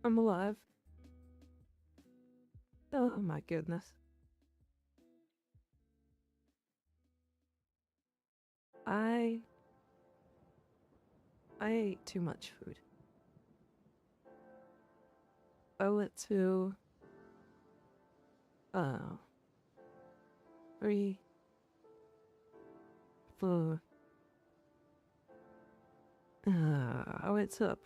I'm alive. Oh my goodness. I ate too much food. I went to uh 3, 4. I went to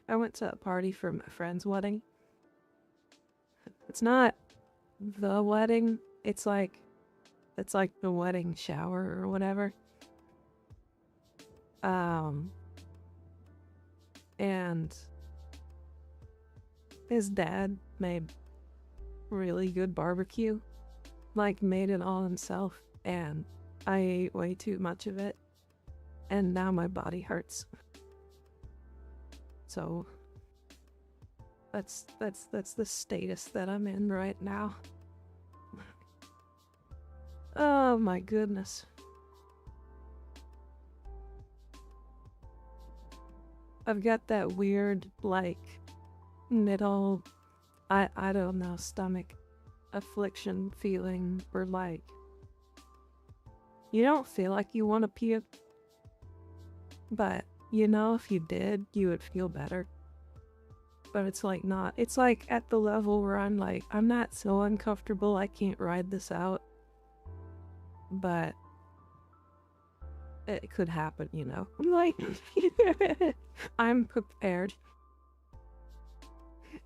I went to a party for my friend's wedding. It's not the wedding. It's like the wedding shower or whatever. Um, and his dad made really good barbecue. Like, made it all himself, and I ate way too much of it, and now my body hurts. So that's the status that I'm in right now. Oh my goodness. I've got that weird, like, middle, I don't know, stomach affliction feeling where, like, you don't feel like you want to puke, but you know if you did, you would feel better. But it's like not, it's like at the level where I'm like, I'm not so uncomfortable I can't ride this out. But it could happen, you know? I'm like, I'm prepared.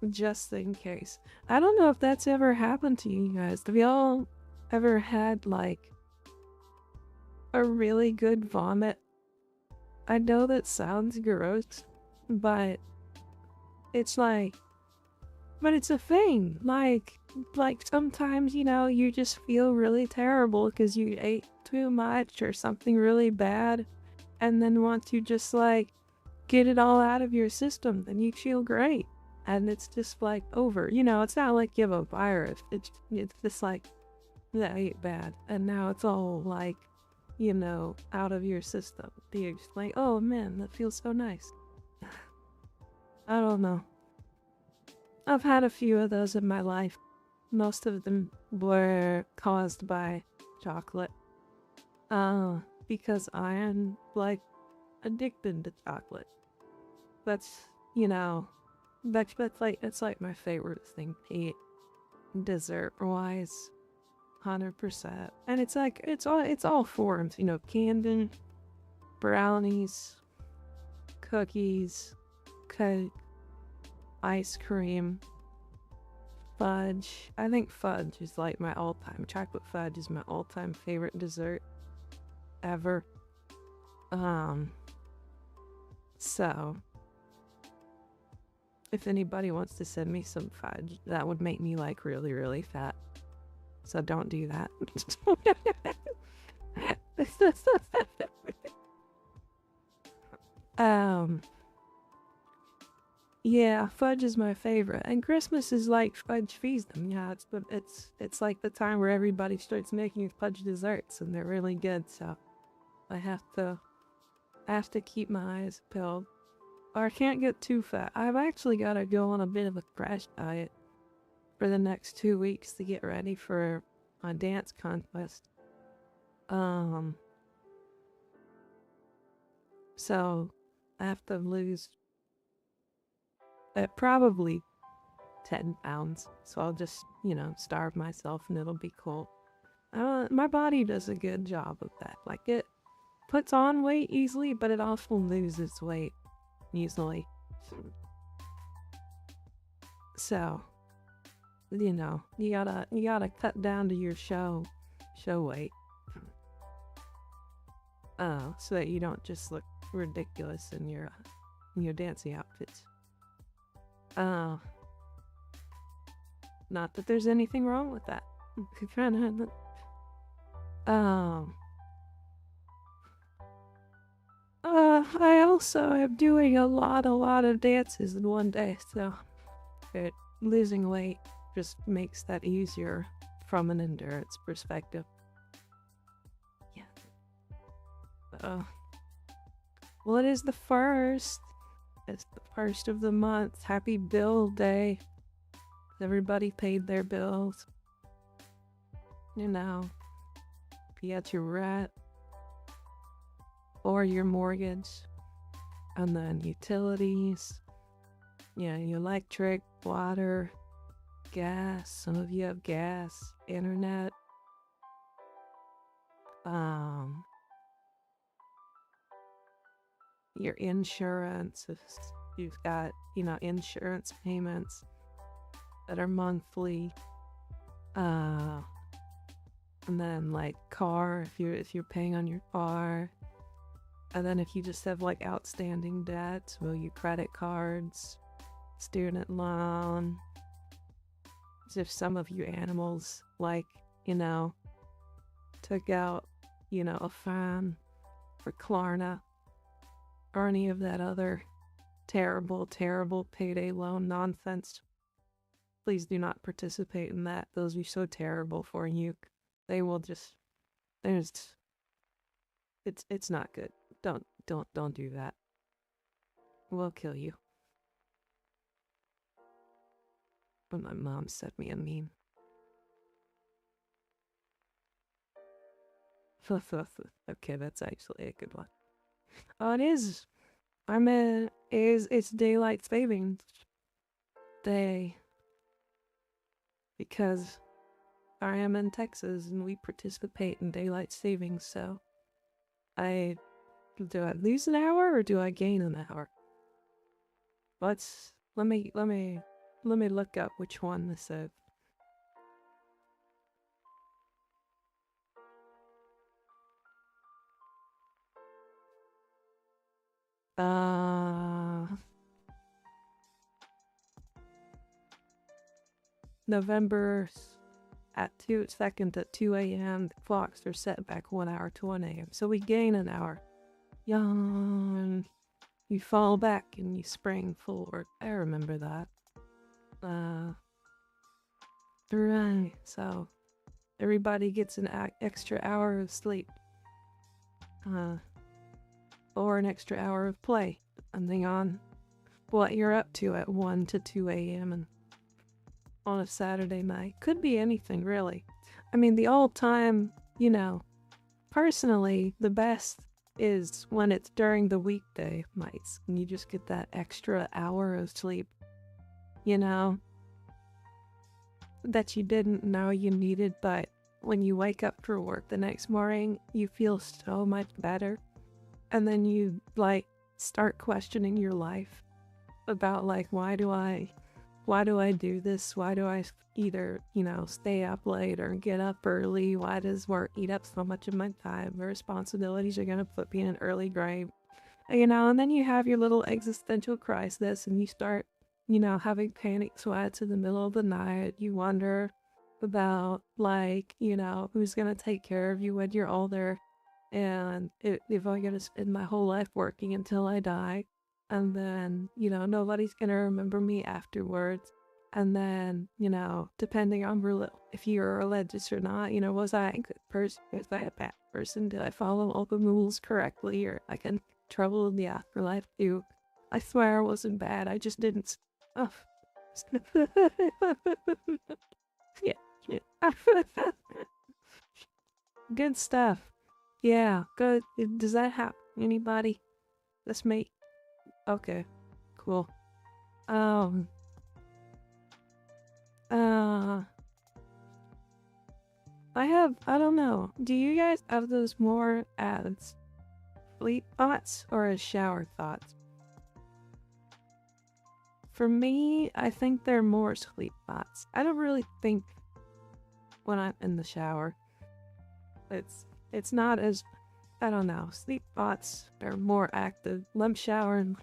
Just in case. I don't know if that's ever happened to you guys. Have y'all ever had, like, a really good vomit? I know that sounds gross, but it's like, but it's a thing. Like sometimes, you know, you just feel really terrible because you ate too much or something really bad. And then once you just, like, get it all out of your system, then you feel great. And it's just, like, over. You know, it's not like you have a virus. It's just like, that ate bad. And now it's all, like, you know, out of your system. You're just like, oh man, that feels so nice. I don't know. I've had a few of those in my life. Most of them were caused by chocolate. Because I am, like, addicted to chocolate. That's, you know, that's like my favorite thing to eat, dessert wise, 100%. And it's like it's all forms, you know, candy, brownies, cookies, cake, ice cream, fudge. I think fudge is like my all-time. Chocolate fudge is my all-time favorite dessert ever. So if anybody wants to send me some fudge, that would make me, like, really, really fat. So don't do that. um, yeah, fudge is my favorite, and Christmas is like fudge feasting. Yeah, it's like the time where everybody starts making fudge desserts, and they're really good. So I have to keep my eyes peeled. Or I can't get too fat. I've actually got to go on a bit of a crash diet for the next 2 weeks to get ready for a dance contest. So I have to lose probably 10 pounds. So I'll just, you know, starve myself and it'll be cool. My body does a good job of that. Like, it puts on weight easily, but it also loses weight easily. So, you know, you gotta cut down to your show weight. So that you don't just look ridiculous in your dancing outfits. Not that there's anything wrong with that. I also am doing a lot of dances in one day, so losing weight just makes that easier from an endurance perspective. Yeah. Well, it is the first. It's the first of the month. Happy bill day. Everybody paid their bills. You know, if you got your rent or your mortgage, and then utilities, yeah, electric, water, gas. Some of you have gas, internet. Your insurance. If you've got, insurance payments that are monthly. And then like car, if you're paying on your car. And then if you just have like outstanding debts, well, your credit cards, student loan. As if some of you animals like, took out, a fine for Klarna or any of that other terrible, terrible payday loan nonsense. Please do not participate in that. Those are so terrible for you. They will just, it's not good. Don't do that. We'll kill you. But my mom sent me a meme. Okay, that's actually a good one. Oh, it is. It's daylight savings day. Because I am in Texas and we participate in daylight savings, so do I lose an hour or do I gain an hour? Let me look up which one this is. November at 2 a.m. The clocks are set back 1 hour to 1 a.m. So we gain an hour. Yawn. You fall back and you spring forward. I remember that. Right. So everybody gets an extra hour of sleep. Or an extra hour of play, depending on what you're up to at 1 to 2 a.m. and on a Saturday night. Could be anything, really. I mean, the all-time, personally, the best is when it's during the weekday nights, and you just get that extra hour of sleep, that you didn't know you needed, but when you wake up for work the next morning, you feel so much better. And then you, start questioning your life about, why do I do this? Why do I either, stay up late or get up early? Why does work eat up so much of my time? The responsibilities are going to put me in an early grave. And then you have your little existential crisis and you start, having panic sweats in the middle of the night. You wonder about, who's going to take care of you when you're older. And if I'm gonna spend my whole life working until I die, and then, nobody's gonna remember me afterwards. And then, depending on if you're religious or not, was I a good person? Was I a bad person? Did I follow all the rules correctly? Or I got trouble in the afterlife too? I swear I wasn't bad. I just didn't. Oh. Yeah. Good stuff. Yeah, good. Does that happen? Anybody? That's me. Okay, cool. I don't know. Do you guys have those more as sleep thoughts or as shower thoughts? For me, I think they're more sleep thoughts. I don't really think when I'm in the shower. It's not as, I don't know, sleep thoughts are more active. Limp shower and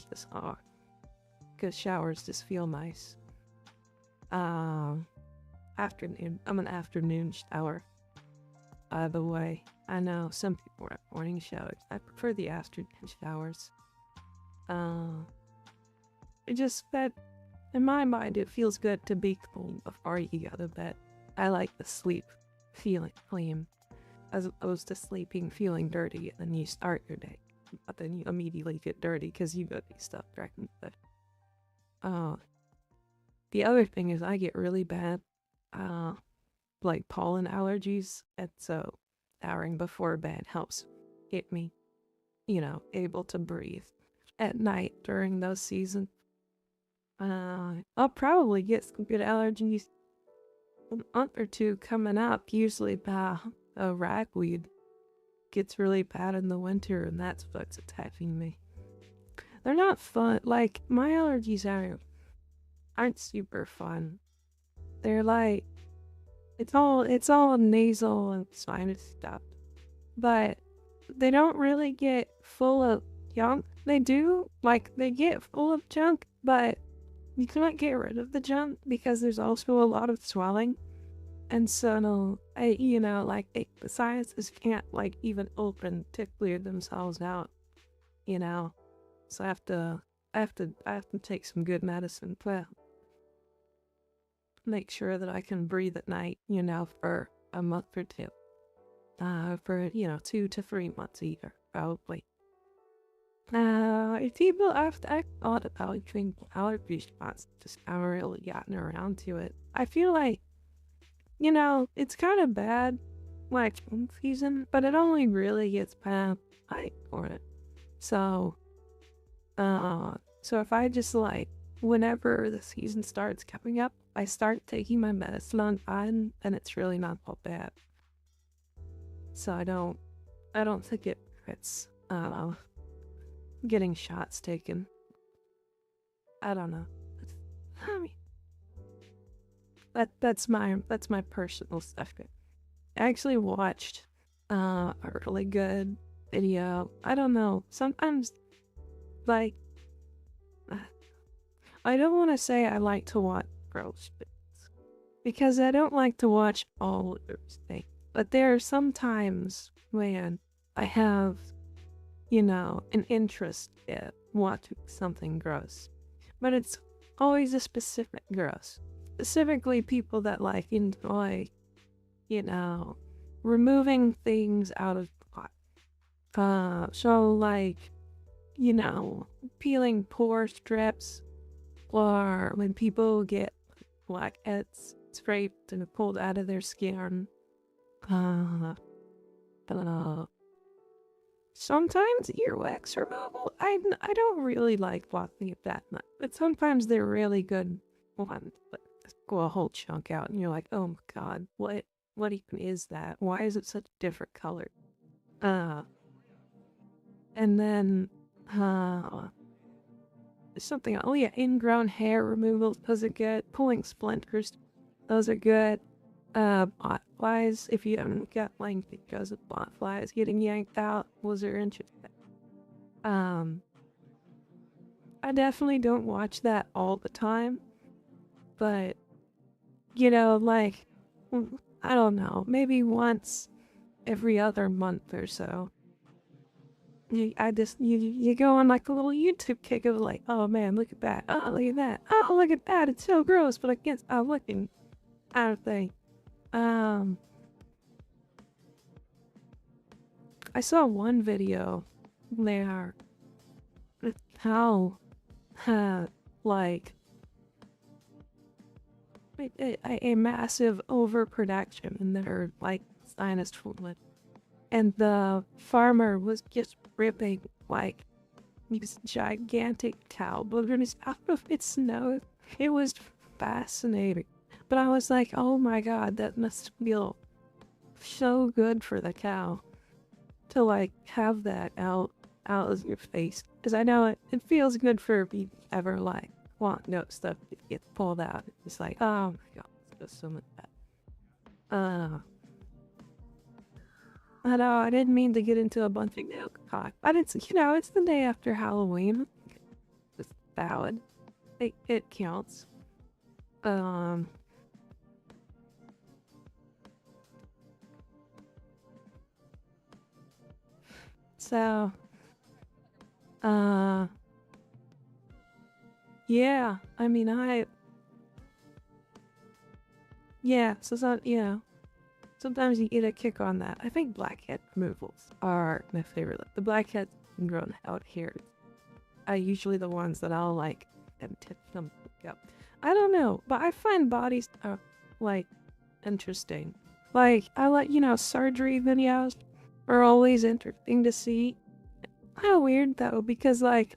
just because showers just feel nice. Afternoon. I'm an afternoon shower. By the way, I know some people have morning showers. I prefer the afternoon showers. It just that, in my mind, it feels good to be clean before you go to bed. I like the sleep feeling clean, as opposed to sleeping feeling dirty and then you start your day. but then you immediately get dirty because you got these stuff directly. But the other thing is I get really bad like pollen allergies, and so showering before bed helps get me, able to breathe at night during those seasons. I'll probably get some good allergies a month or two coming up. Usually, ragweed gets really bad in the winter, and that's what's attacking me. They're not fun. Like, my allergies aren't super fun. They're like, it's all nasal and sinus stuff, but they don't really get full of junk. They do, like, they get full of junk, but you cannot get rid of the junk because there's also a lot of swelling. And so, no, the sinuses can't, like, even open to clear themselves out, So I have to take some good medicine to make sure that I can breathe at night, for a month or two. For, 2 to 3 months either, probably. If people after I thought about doing allergy shots, just haven't really gotten around to it. I feel like, it's kind of bad, like, season, but it only really gets bad, like, for it. So if I just, like, whenever the season starts coming up, I start taking my medicine on time, and it's really not that bad. So I don't think it hurts, getting shots taken. I don't know. That's my personal stuff. I actually watched a really good video. I don't know. Sometimes, like, I don't want to say I like to watch gross things because I don't like to watch all those things. But there are some times when I have, an interest in watching something gross. But it's always a specific gross. Specifically people that, like, enjoy, removing things out of pot. So, like, peeling pore strips, or when people get blackheads scraped and pulled out of their skin. Sometimes earwax removal. I don't really like watching it that much, but sometimes they're really good ones. But go a whole chunk out, and you're like, oh my god, what even is that? Why is it such a different color? And then something. Oh yeah, ingrown hair removal. Those are good. Pulling splinters. Those are good. Bot flies, if you haven't got lengthy because of bot flies getting yanked out, those are interesting. I definitely don't watch that all the time, but, like, I don't know, maybe once every other month or so. You go on, like, a little YouTube kick of, like, oh man, look at that, oh look at that, oh look at that, it's so gross, but I can't stop looking at a thing. I saw one video there with how, like, a massive overproduction in their, like, sinus fluid. And the farmer was just ripping, like, these gigantic cow balloons out of its nose. It was fascinating. But I was like, oh my god, that must feel so good for the cow to, like, have that out of your face. Because I know it feels good for people ever, like, want no stuff to get pulled out. It's like, oh my god, it's just so much bad. I know, I didn't mean to get into a bunch of milk talk, but it's, it's the day after Halloween. It's valid. It counts. So, yeah, I mean, yeah, so Sometimes you get a kick on that. I think blackhead removals are my favorite. The blackheads grown out here are usually the ones that I'll like and tip them up. I don't know, but I find bodies like interesting. Like I like, you know, surgery videos are always interesting to see. Kind of weird though, because like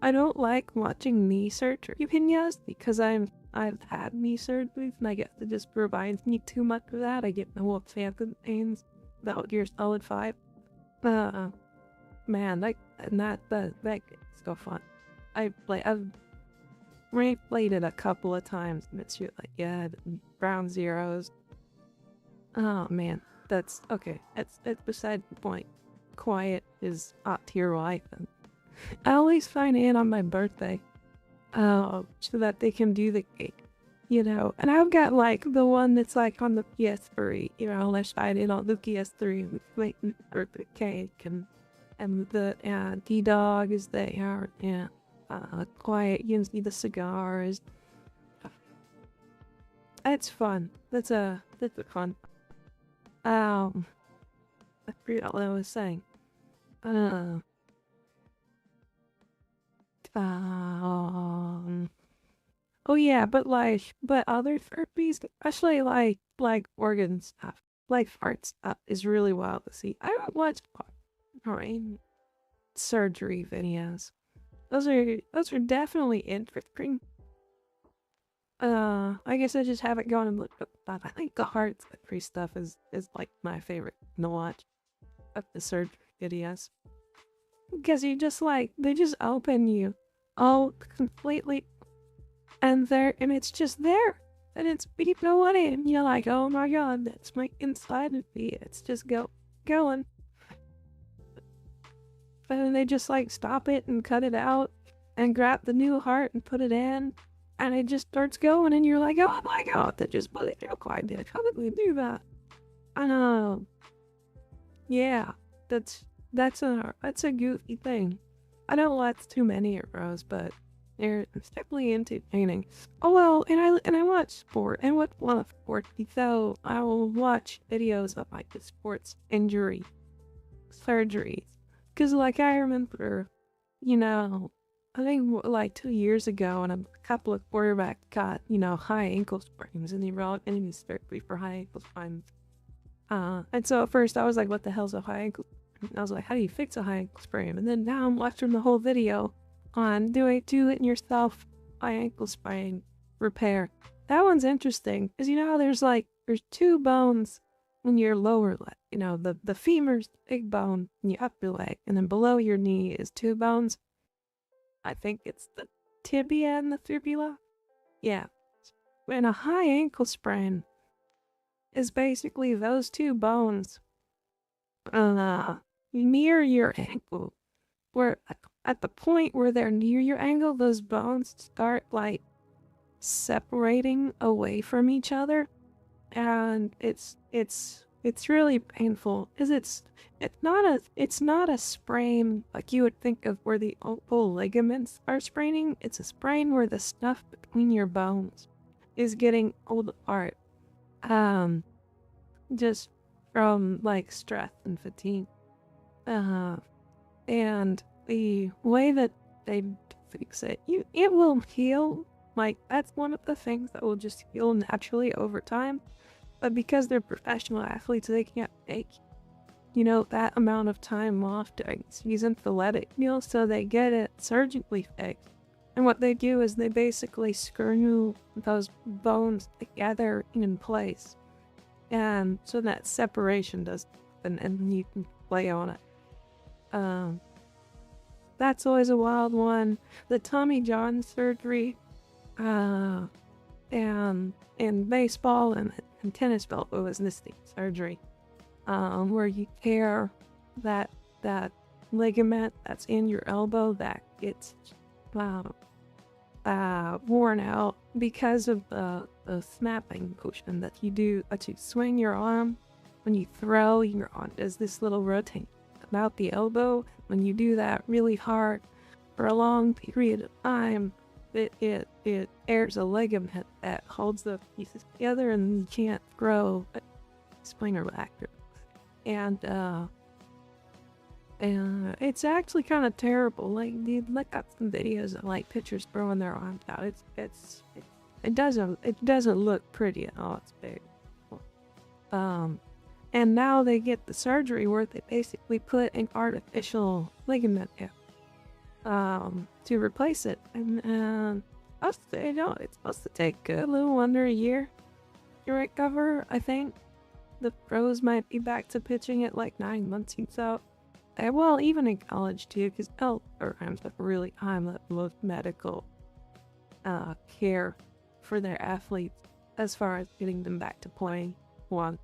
I don't like watching knee surgery videos because I've had knee surgeries and I guess it just provides me too much of that. I get no phantom pains Metal Gear Solid 5. Man, that game's so fun. I've replayed it a couple of times and it's just like, yeah, Ground Zeroes. Oh man, that's okay. It's beside the point. Quiet is up to your life, and I always find it on my birthday, so that they can do the cake, you know. And I've got like the one that's like on the PS3, you know. Let's find it on the PS3 with my birthday cake, and the D-Dog is there, yeah. Quiet gives me the cigars. It's fun. That's a fun. I forgot what I was saying. Oh yeah, but other therapies, especially like organ stuff, like fart stuff, is really wild to see. I don't watch brain surgery videos. Those are definitely interesting. I guess I just haven't gone and looked up that. I think the heart surgery stuff is like my favorite to watch of the surgery videos. Because you just like, they just open you all completely and it's just there. And it's beeping away and you're like, oh my god, that's my inside of me. It's just going. But then they just like stop it and cut it out and grab the new heart and put it in. And it just starts going and you're like, oh my god, that just put it quite did. How did we do that? I know. Yeah, that's a goofy thing. I don't watch too many of those, but it's definitely entertaining. Oh well, and I watch sport and what one of sport, so I will watch videos of like the sports injury surgeries. Cause like I remember, you know, I think like 2 years ago, and a couple of quarterbacks got, you know, high ankle sprains, and they were all getting surgery for high ankle sprains. And so at first I was like, what the hell's a high ankle sprain? And I was like, how do you fix a high ankle sprain? And then now I'm watching the whole video on do it yourself high ankle sprain repair. That one's interesting, because you know how there's two bones in your lower leg. You know, the femur's the big bone in your upper leg, and then below your knee is two bones. I think it's the tibia and the fibula. Yeah. And a high ankle sprain is basically those two bones near your ankle. Where at the point where they're near your ankle, those bones start like separating away from each other. And it's really painful because it's not a sprain like you would think of where the ankle ligaments are spraining. It's a sprain where the stuff between your bones is getting pulled apart, just from like stress and fatigue. And the way that they fix it, it will heal. Like that's one of the things that will just heal naturally over time. But because they're professional athletes, they can't take, you know, that amount of time off during season to let it heal, so they get it surgically fixed. And what they do is they basically screw those bones together in place. And so that separation does happen, and you can play on it. That's always a wild one. The Tommy John surgery, and in baseball and tennis elbow is this surgery, where you tear that ligament that's in your elbow that gets worn out because of the snapping motion that you do to swing your arm when you throw. Your arm does this little rotate about the elbow. When you do that really hard for a long period of time, it tears a ligament that holds the pieces together and you can't throw. springer lactose. And it's actually kind of terrible. Like, you look up some videos of like pitchers throwing their arms out. It doesn't look pretty at all. It's big. And now they get the surgery where they basically put an artificial ligament in, to replace it. And it's supposed to take a little under a year to recover. I think the pros might be back to pitching at like 9 months or so. Well, even in college too, because health programs have really high level of medical care for their athletes as far as getting them back to playing one.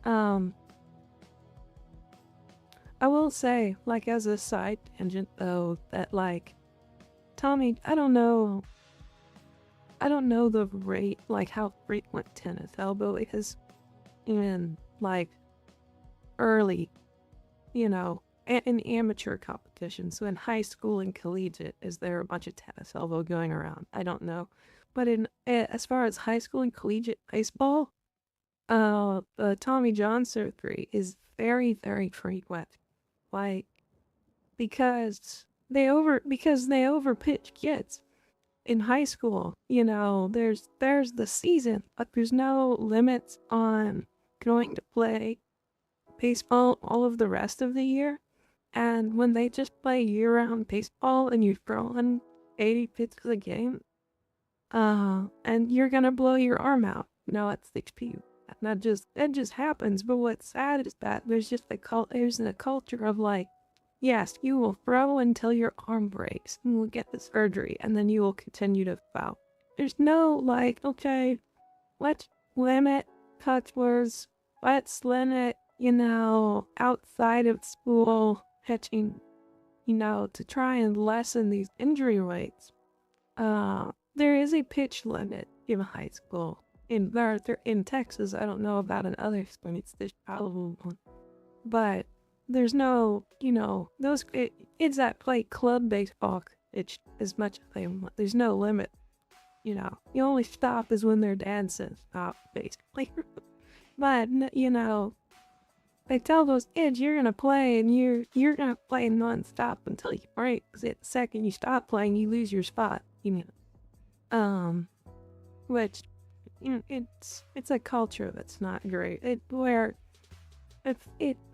I will say, like, as a side tangent though, that like Tommy, I don't know the rate, like how frequent tennis elbow is in like early, in amateur competition. So in high school and collegiate, is there a bunch of tennis elbow going around? I don't know. But as far as high school and collegiate baseball, the Tommy John surgery is very, very frequent. Like, because they overpitch kids in high school. There's the season, but there's no limits on going to play baseball all of the rest of the year. And when they just play year-round baseball and you're throwing 80 pitches a game, and you're gonna blow your arm out, at 6 p.m. That just happens. But what's sad is that there's a culture of like, yes, you will throw until your arm breaks and we'll get the surgery and then you will continue to foul. There's no like, okay, let's limit touch words, let's limit, outside of school pitching, to try and lessen these injury rates. There is a pitch limit in high school. In Texas, I don't know about in other states, there's probably one. But there's no, those kids that play club baseball, it's as much as they want. There's no limit. The only stop is when their dad says stop, basically. But, they tell those kids you're gonna play and you're gonna play non-stop until you break. Because the second you stop playing, you lose your spot. Which, it's a culture that's not great. It's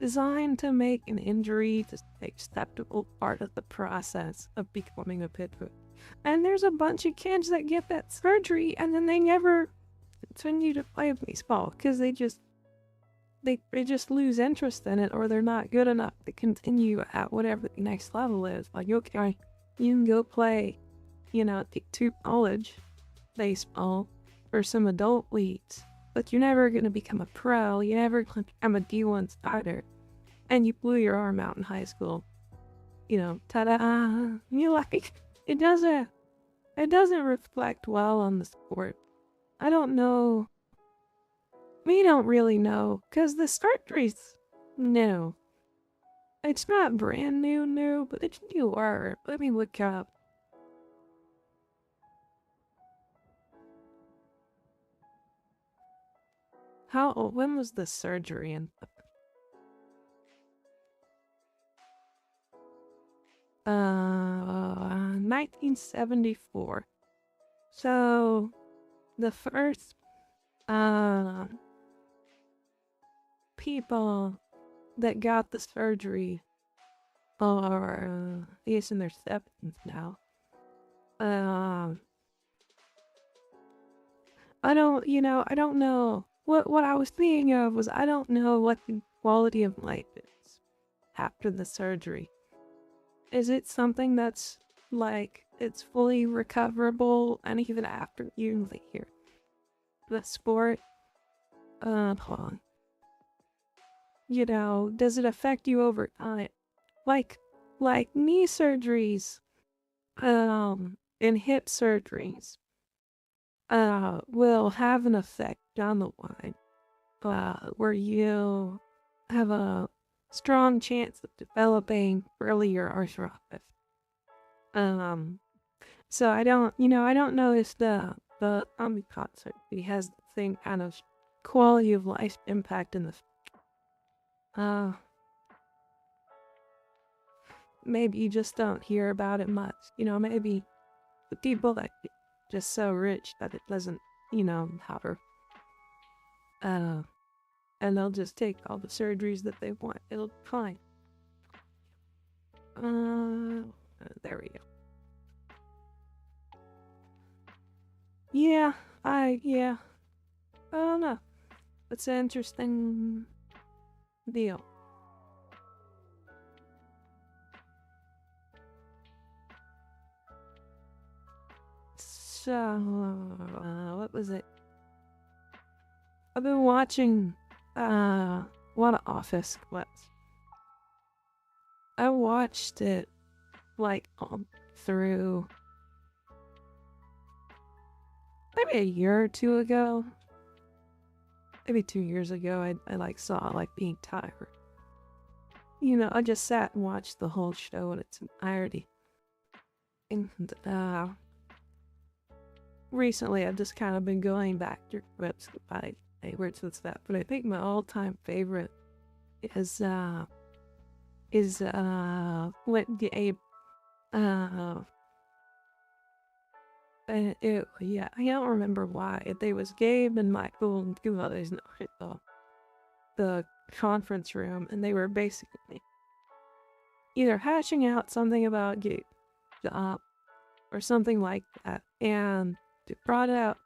designed to make an injury to an acceptable part of the process of becoming a pitcher. And there's a bunch of kids that get that surgery and then they never continue to play baseball because they just lose interest in it, or they're not good enough to continue at whatever the next level is. Like, okay, you can go play, to college baseball or some adult leagues, but you're never going to become a pro. You never become a D1 starter, and you blew your arm out in high school. Ta-da! You like it doesn't reflect well on the sport. I don't know. We don't really know, because the surgery's new. It's not brand new, but it's newer. Let me look up. When was the surgery in? 1974. So, the first, people that got the surgery are, I guess in their 70s now. I don't know. What I was thinking of was, I don't know what the quality of life is after the surgery. Is it something that's like, it's fully recoverable, and even after you hear the sport? Hold on. Does it affect you over time? Like knee surgeries, and hip surgeries, will have an effect down the line, where you have a strong chance of developing earlier arthritis. So I don't know if the Omicron surgery has the same kind of quality of life impact in the maybe you just don't hear about it much. You know, maybe the people that get just so rich that it doesn't, you know, matter. And they'll just take all the surgeries that they want. It'll be fine. There we go. Yeah, yeah. I don't know. It's an interesting deal. So, what was it? I've been watching, a lot of Office clips. I watched it, like, all through maybe a year or two ago. Maybe 2 years ago, I like saw like being tired. You know, I just sat and watched the whole show in its entirety. And recently I've just kind of been going back through clips by words and stuff. But I think my all-time favorite is what Gabe yeah, I don't remember why. It was Gabe and Michael and two others in the conference room, and they were basically either hashing out something about Gabe's job or something like that, and it brought out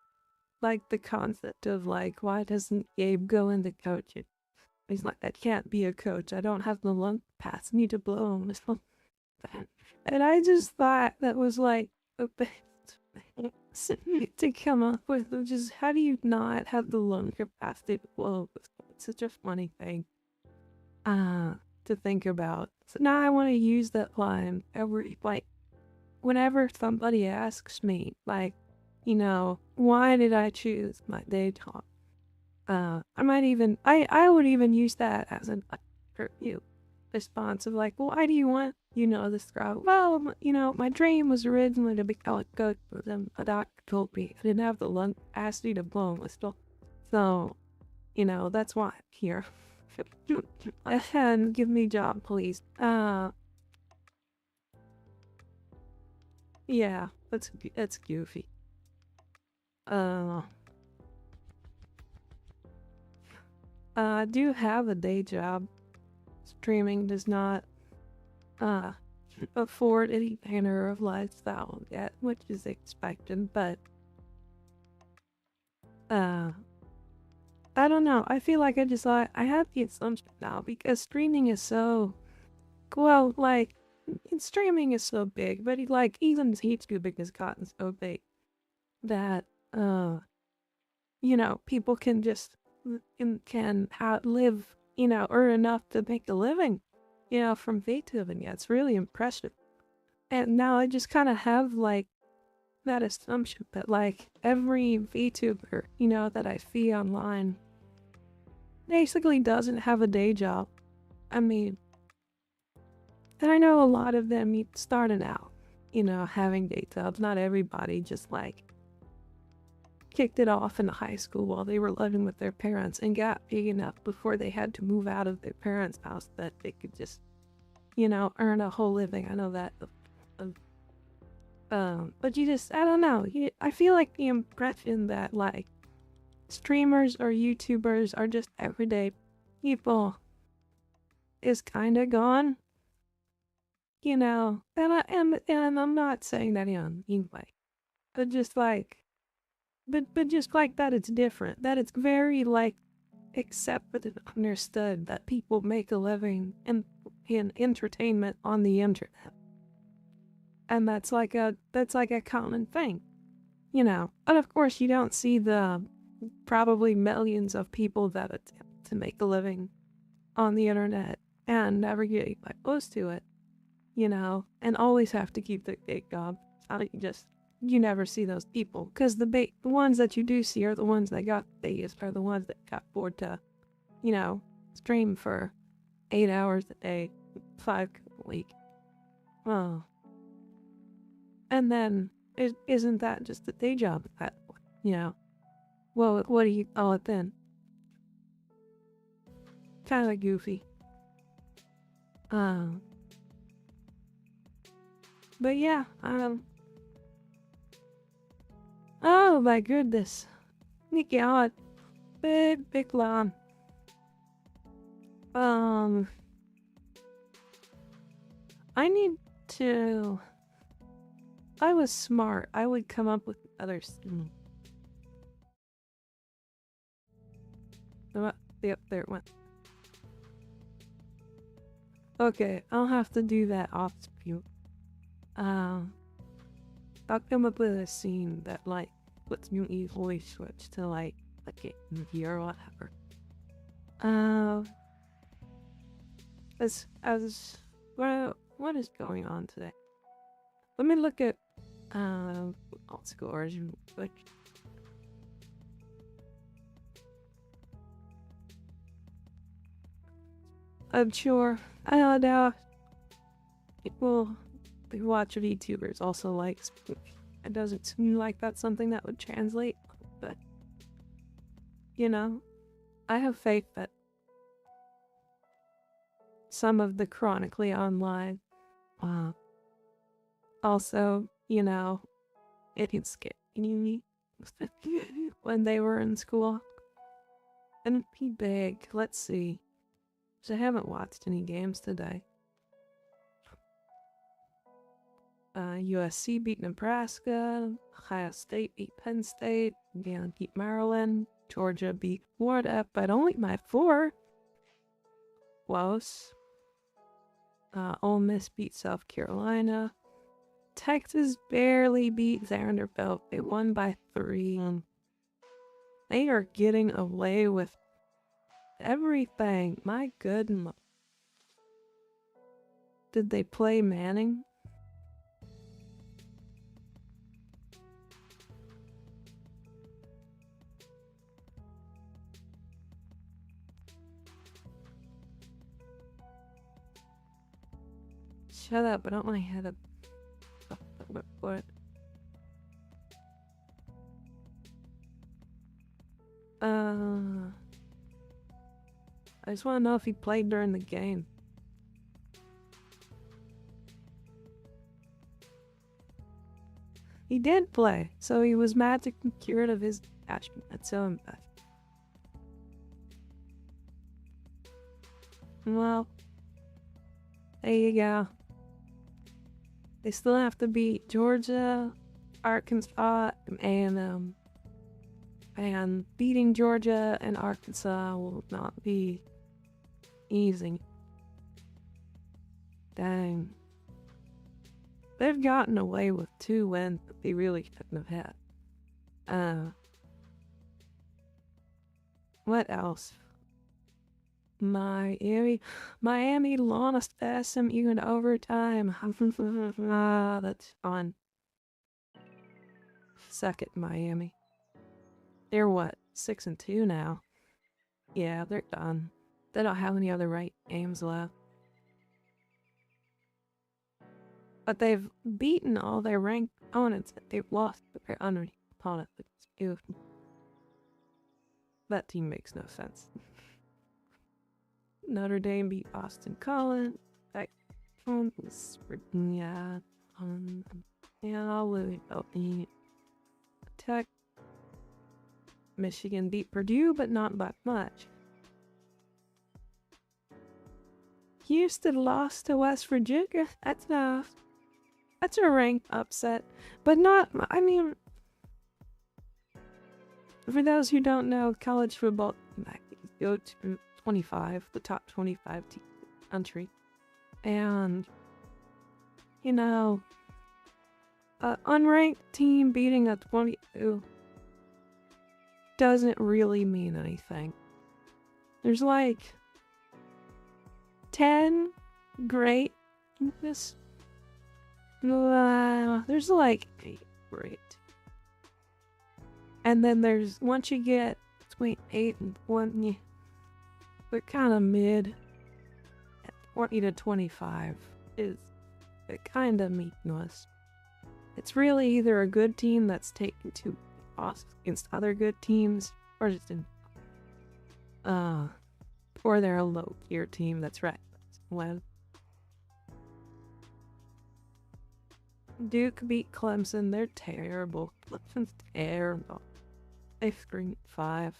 like the concept of like, why doesn't Gabe go into coaching? He's like, that can't be a coach. I don't have the lung capacity to blow on this one. And I just thought that was like a bit to come up with, which is, how do you not have the lung capacity to blow? It's such a funny thing to think about. So now I want to use that line every, like, whenever somebody asks me, like, you know, why did I choose my day job? I might even, I would even use that as an review response of like, well, why do you want, you know, this crowd? Well, you know, my dream was originally to become a coach, but then a doctor told me I didn't have the lung capacity to blow a whistle. So, you know, that's why I'm here. And give me a job, please. Yeah, that's goofy. I do have a day job. Streaming does not afford any manner of lifestyle yet, which is expected, but I don't know. I feel like I have the assumption now because streaming is so, well, like, streaming is so big, but like even YouTubing has gotten so big that you know, people can just live, you know, earn enough to make a living, you know, from VTubing. Yeah, it's really impressive. And now I just kind of have like that assumption that like every VTuber, you know, that I see online basically doesn't have a day job. I mean, and I know a lot of them starting out, you know, having day jobs. Not everybody just like kicked it off in high school while they were living with their parents and got big enough before they had to move out of their parents' house that they could just, you know, earn a whole living. I know that. But you just, I don't know. I feel like the impression that like streamers or YouTubers are just everyday people is kind of gone. You know, and I'm not saying that in a mean way, but just like, but just like that, it's different. That it's very like accepted and understood that people make a living in entertainment on the internet, and that's like a common thing, you know. And of course, you don't see the probably millions of people that attempt to make a living on the internet and never get like close to it, you know, and always have to keep the day job. You never see those people because the ones that you do see are the ones that got biggest, are the ones that got bored to, you know, stream for 8 hours a day, 5 a week. Oh, and then isn't that just a day job at that point? You know, well, what do you call it then? kind of goofy. But yeah, oh my goodness. Nicky out. Big lawn. I need to... If I was smart, I would come up with others. Yep, there it went. Okay, I'll have to do that off screen. I'll come up with a scene that, like, lets me easily switch to, like, a game here or whatever. What is going on today? Let me look at, all scores real quick. I'm sure, I don't know, people who watch VTubers also like speak. It doesn't seem like that's something that would translate, but, you know, I have faith that some of the chronically online, also, you know, it can skip me when they were in school. And be big, let's see. So I haven't watched any games today. USC beat Nebraska, Ohio State beat Penn State, Indiana beat Maryland, Georgia beat Florida, but only by 4. Close. Ole Miss beat South Carolina. Texas barely beat Vanderbilt. They won by 3. They are getting away with everything. My goodness. Did they play Manning? Shut up, I don't want to head up. What? I just want to know if he played during the game. He did play, so he was magically cured of his attachment. That's so impressive. Well, there you go. They still have to beat Georgia, Arkansas, and beating Georgia and Arkansas will not be easy. Dang. They've gotten away with 2 wins that they really shouldn't have had. What else? Miami lost SMU in overtime. That's fun. Suck it, Miami. They're what, 6-2 now? Yeah, they're done. They don't have any other right games left. But they've beaten all their ranked opponents that they've lost to their unranked opponents. It's beautiful. That team makes no sense. Notre Dame beat Boston College. Virginia. And I'll Louisville. Tech. Michigan beat Purdue, but not by much. Houston lost to West Virginia. That's a ranked upset, but not. I mean, for those who don't know, college football go to 25, the top 25 teams in the country, and you know, an unranked team beating a 22 doesn't really mean anything. There's like 10 great this. There's like 8 great. And then there's, once you get between 8 and 20, they're kind of mid. At 20 to 25 is kind of meaningless. It's really either a good team that's taken 2 losses against other good teams, or just in. Or they're a low-tier team, that's right. When Duke beat Clemson, they're terrible. Clemson's terrible. They screened 5.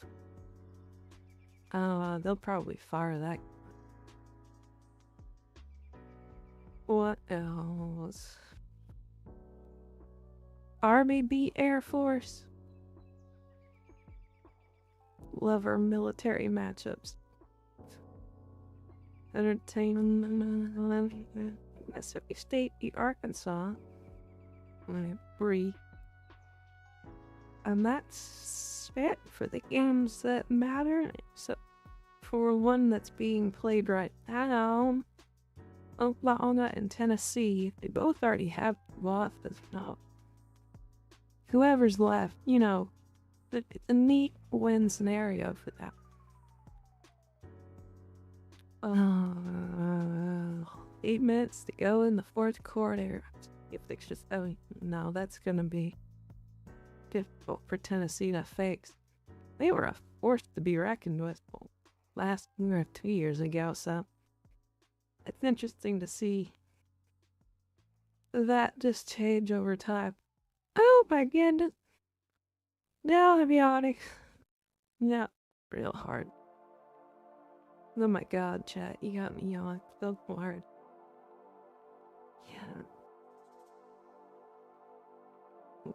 They'll probably fire that. What else? Army beat Air Force. Love our military matchups. Entertainment. Mississippi State beat Arkansas. Bree. And that's it for the games that matter. So, for one that's being played right now, Oklahoma and Tennessee, they both already have losses now. Whoever's left, you know, it's a neat win scenario for that. 8 minutes to go in the 4th quarter. If they just, oh no, that's gonna be difficult for Tennessee to fix. They were a force to be reckoned with last year or 2 years ago, so it's interesting to see that just change over time. Oh my goodness. Now I'm yawning. Yeah, real hard. Oh my god, chat, you got me yawning so hard. Yeah.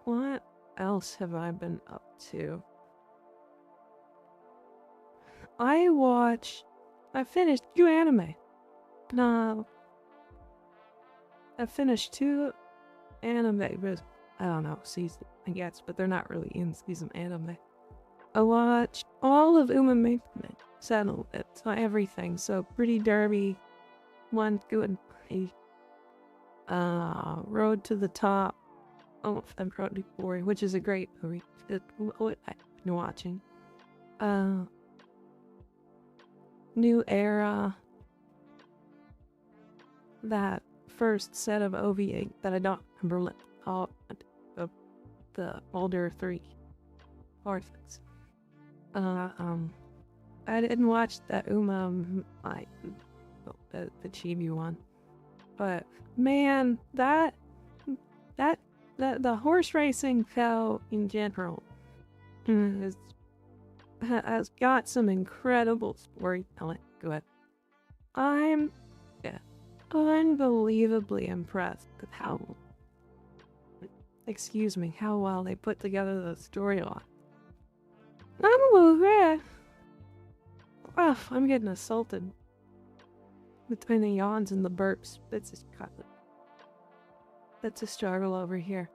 What else have I been up to? I finished 2 anime. No. I finished 2 anime, but I don't know, season, I guess, but they're not really in season anime. I watched all of Umame Settle it, so everything. So Pretty Derby, One Good Road to the Top. Oh, I'm Road to Glory, which is a great movie. What I've been watching. New Era. That first set of OVA that I don't remember all of the older 3 orphans. I didn't watch that the Chibi one, but man, the horse racing show in general has got some incredible storytelling. Go ahead. I'm unbelievably impressed with how well they put together the storyline. I'm over. Oh, I'm getting assaulted between the yawns and the burps. That's a struggle over here.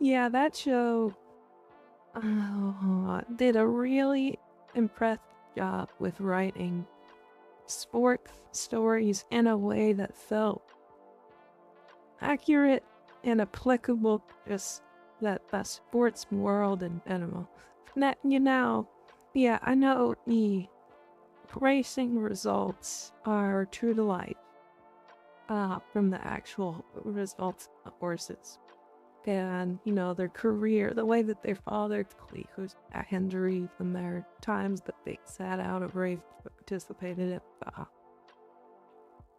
Yeah, that show did a really impressive job with writing sports stories in a way that felt accurate and applicable to just the sports world in general. You know, yeah, I know the racing results are true to life from the actual results of horses. And, you know, their career, the way that their father who's back injuries and their times that they sat out of race but participated in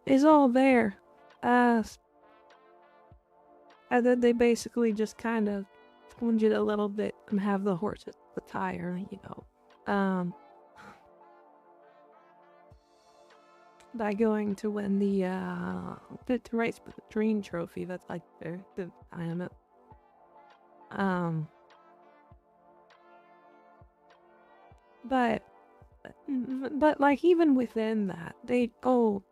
is all there. And then they basically just kind of sponge it a little bit and have the horses retire, you know. By going to win the race for the Dream Trophy, that's like the diamond. But like even within that, they go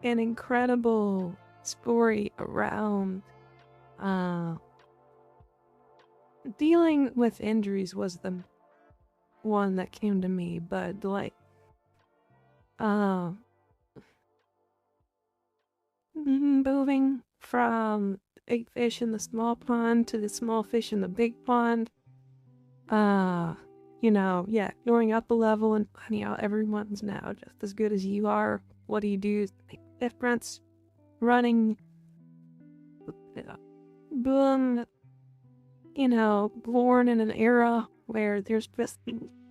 an incredible story around dealing with injuries was the one that came to me, but like moving from big fish in the small pond to the small fish in the big pond. You know, yeah, going up a level and finding out everyone's now just as good as you are. What do you do to make a difference? Running. Boom. you know, born in an era where there's just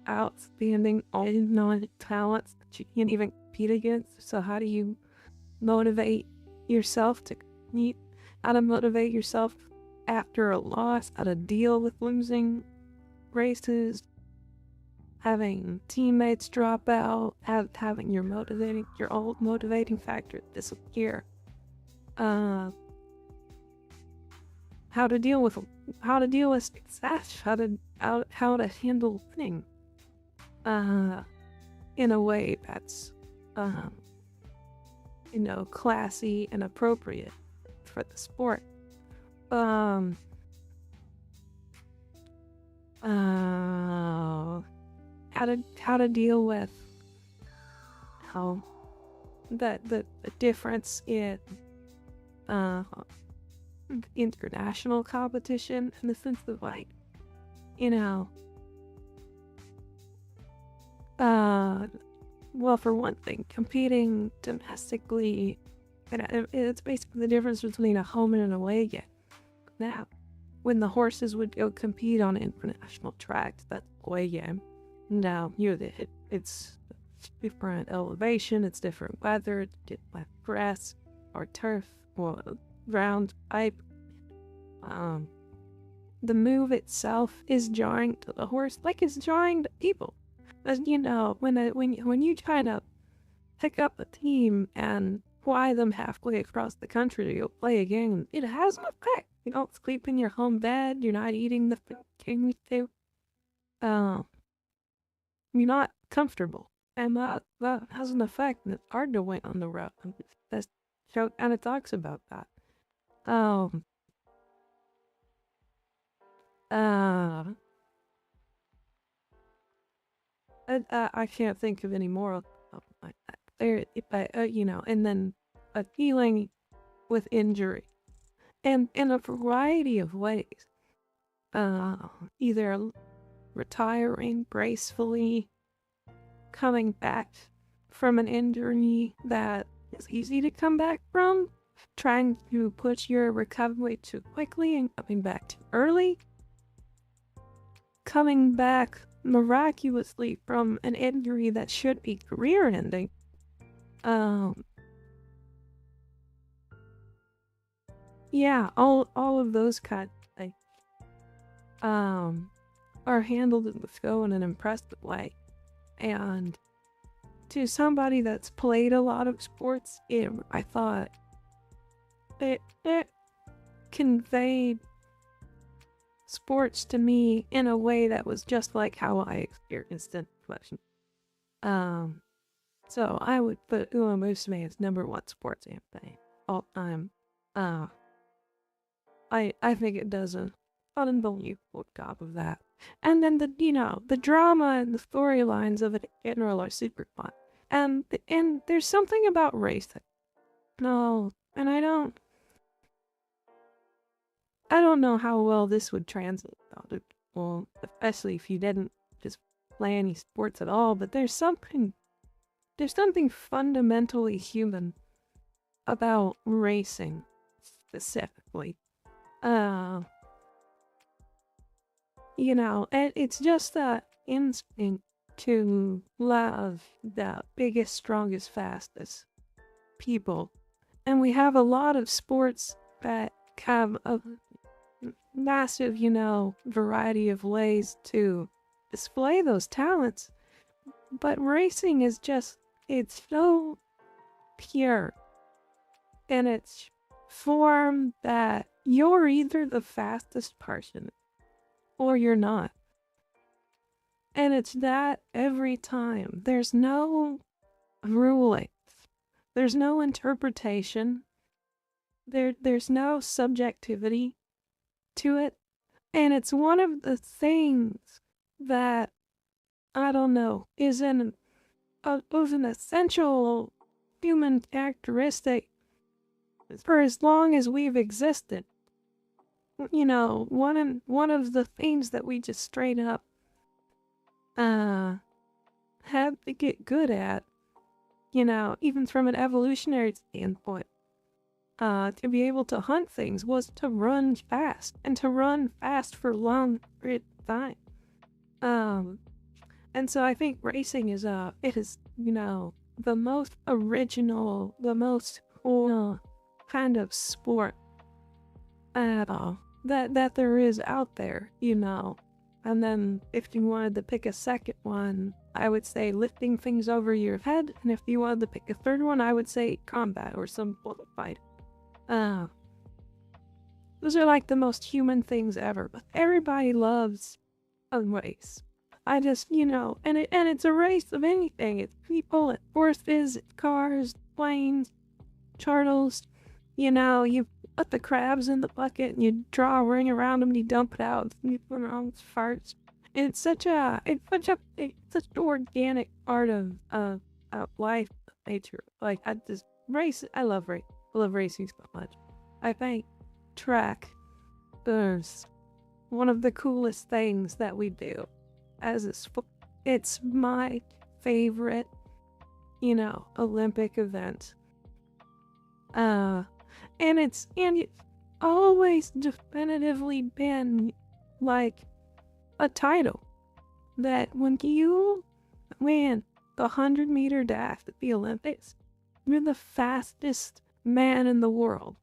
outstanding unknown talents that you can't even compete against. So how do you motivate yourself to compete? How to motivate yourself after a loss? How to deal with losing races? Having teammates drop out, having your old motivating factor disappear. How to deal with success, how to handle winning, in a way that's, you know, classy and appropriate for the sport. How to deal with how the difference in international competition, in the sense of, like, you know, well, for one thing, competing domestically, and it's basically the difference between a home and an away game. Now, when the horses would go compete on international tracks, that's away game. Now, it's different elevation, it's different weather, it's different grass or turf or ground pipe. The move itself is jarring to the horse, like it's jarring to people. As you know, when you try to pick up a team and fly them halfway across the country to go play a game, it has an effect. You don't sleep in your home bed. You're not eating the game you do. You're not comfortable, and that has an effect. And it's hard to win on the road. This show kind of talks about that. I can't think of any more like that. You know, and then dealing with injury, and in a variety of ways. Either retiring gracefully, coming back from an injury that is easy to come back from, trying to push your recovery too quickly and coming back too early, coming back miraculously from an injury that should be career-ending. Yeah, all of those kind of things, are handled in the show in an impressive way. And to somebody that's played a lot of sports, I thought it conveyed sports to me in a way that was just like how I experienced it. So I would put Uma Musume as #1 sports anime all time. I think it does an unbelievable job of that. And then the drama and the storylines of it in general are super fun. And there's something about racing. No, and I don't know how well this would translate to people, especially if you didn't just play any sports at all, but there's something fundamentally human about racing specifically. You know, and it's just that instinct to love the biggest, strongest, fastest people. And we have a lot of sports that have a massive, variety of ways to display those talents. But racing is just, it's so pure in its form that you're either the fastest person or you're not. And it's that every time. There's no ruling. There's no interpretation. There's no subjectivity to it. And it's one of the things that, I don't know, is an essential human characteristic for as long as we've existed. One of the things that we just straight up had to get good at, even from an evolutionary standpoint, to be able to hunt things was to run fast, and to run fast for long period of time. And so I think racing is it is, you know, the most original, the most cool kind of sport at all that there is out there, you know. And then if you wanted to pick a second one, I would say lifting things over your head. And if you wanted to pick a third one, I would say combat or some bullet fight. Those are like the most human things ever. But everybody loves a race. I just, you know, and it's a race of anything. It's people, it's horses, it's cars, planes, turtles. You know, you put the crabs in the bucket and you draw a ring around them and you dump it out and you put it on farts. It's such an organic part of life, nature. Like I love racing so much. I think track is one of the coolest things that we do as a sport. It's my favorite, you know, Olympic event. And it's always definitively been like a title that when you win the 100-meter dash at the Olympics, you're the fastest man in the world.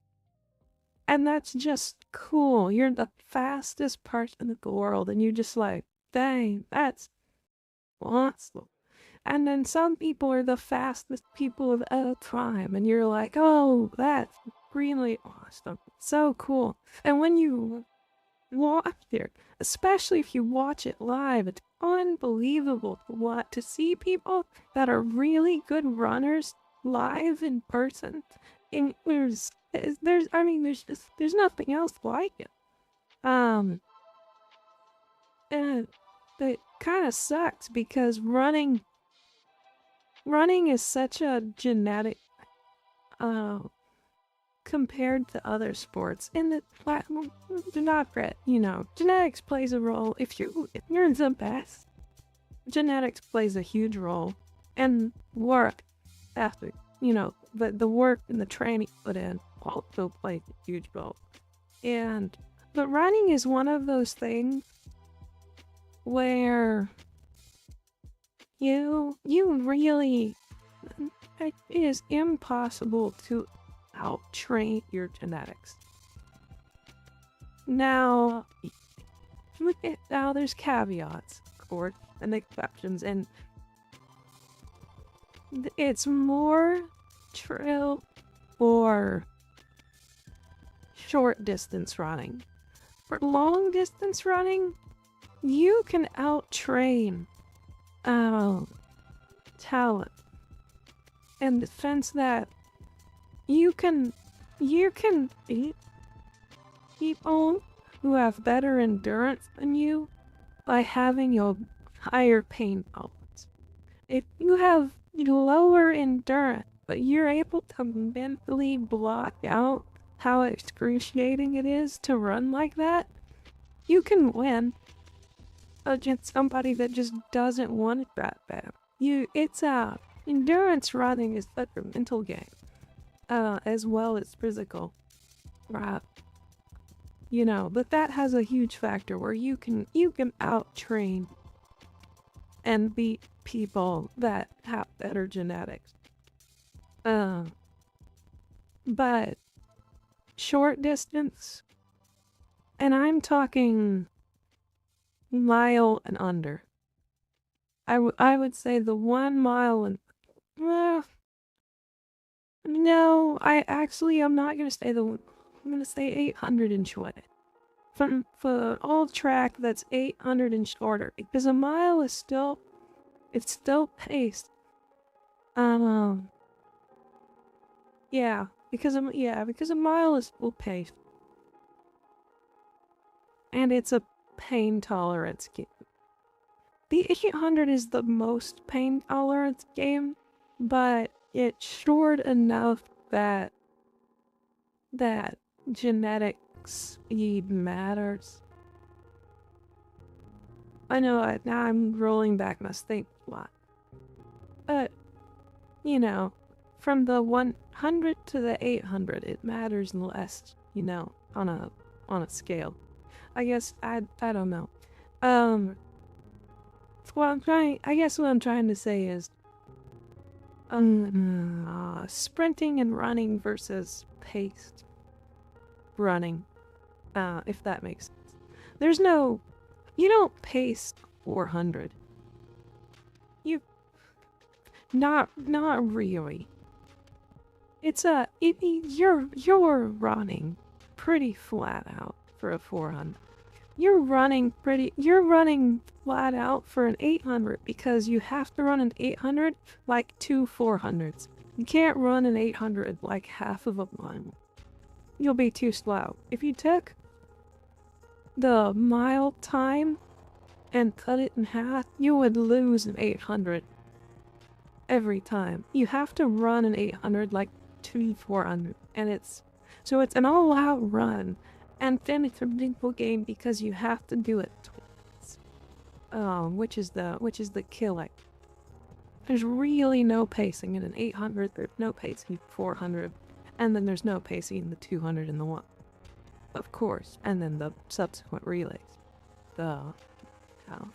And that's just cool. You're the fastest person in the world, and you're just like, dang, that's awesome. And then some people are the fastest people of all time, and you're like, oh, that's really awesome. So cool. And when you watch it, especially if you watch it live, it's unbelievable to see people that are really good runners live in person. And there's nothing else like it. And it kind of sucks because running is such a genetic, compared to other sports, and the do not forget, you know, genetics plays a role. If you're the best, genetics plays a huge role, and work after, you know, the work and the training put in also plays a huge role. But running is one of those things where you really, it is impossible to out-train your genetics. Now there's caveats, of course, and exceptions, and it's more true for short distance running. For long distance running, you can out-train talent in the sense that you can beat people who have better endurance than you by having a higher pain tolerance. If you have lower endurance, but you're able to mentally block out how excruciating it is to run like that, you can win against somebody that just doesn't want it that bad. Endurance running is such a mental game, as well as physical, right? You know, but that has a huge factor where you can out-train and beat people that have better genetics. But short distance, and I'm talking mile and under. I would say the 1 mile and no, I'm not gonna say I'm gonna say 800 and shorter. For an old track that's 800 and shorter, because a mile is still paced. Because a mile is still paced. And it's a pain tolerance game. The 800 is the most pain tolerance game, but it's short enough that genetic speed matters. I know, now I'm rolling back my think a lot. But, you know, from the 100 to the 800, it matters less, you know, on a scale. I guess I don't know. I guess what I'm trying to say is sprinting and running versus paced running, if that makes sense. You don't pace 400. Not really. You're running pretty flat out for a 400. You're running flat out for an 800 because you have to run an 800 like 2 400s. You can't run an 800 like half of a mile. You'll be too slow. If you took the mile time and cut it in half, you would lose an 800 every time. You have to run an 800 like 2 400, and it's an all-out run, and then it's a meaningful game because you have to do it twice. Which is the killing. There's really no pacing in an 800. There's no pacing in 400, and then there's no pacing in the 200 and the 1. Of course, and then the subsequent relays, the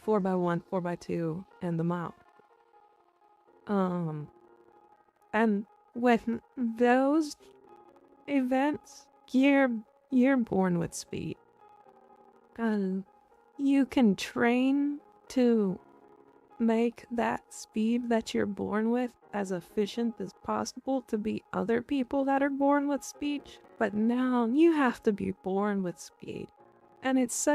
4x1, 4x2, and the mile. And with those events, you're born with speed. You can train to make that speed that you're born with as efficient as possible to beat other people that are born with speed, but now you have to be born with speed. And it's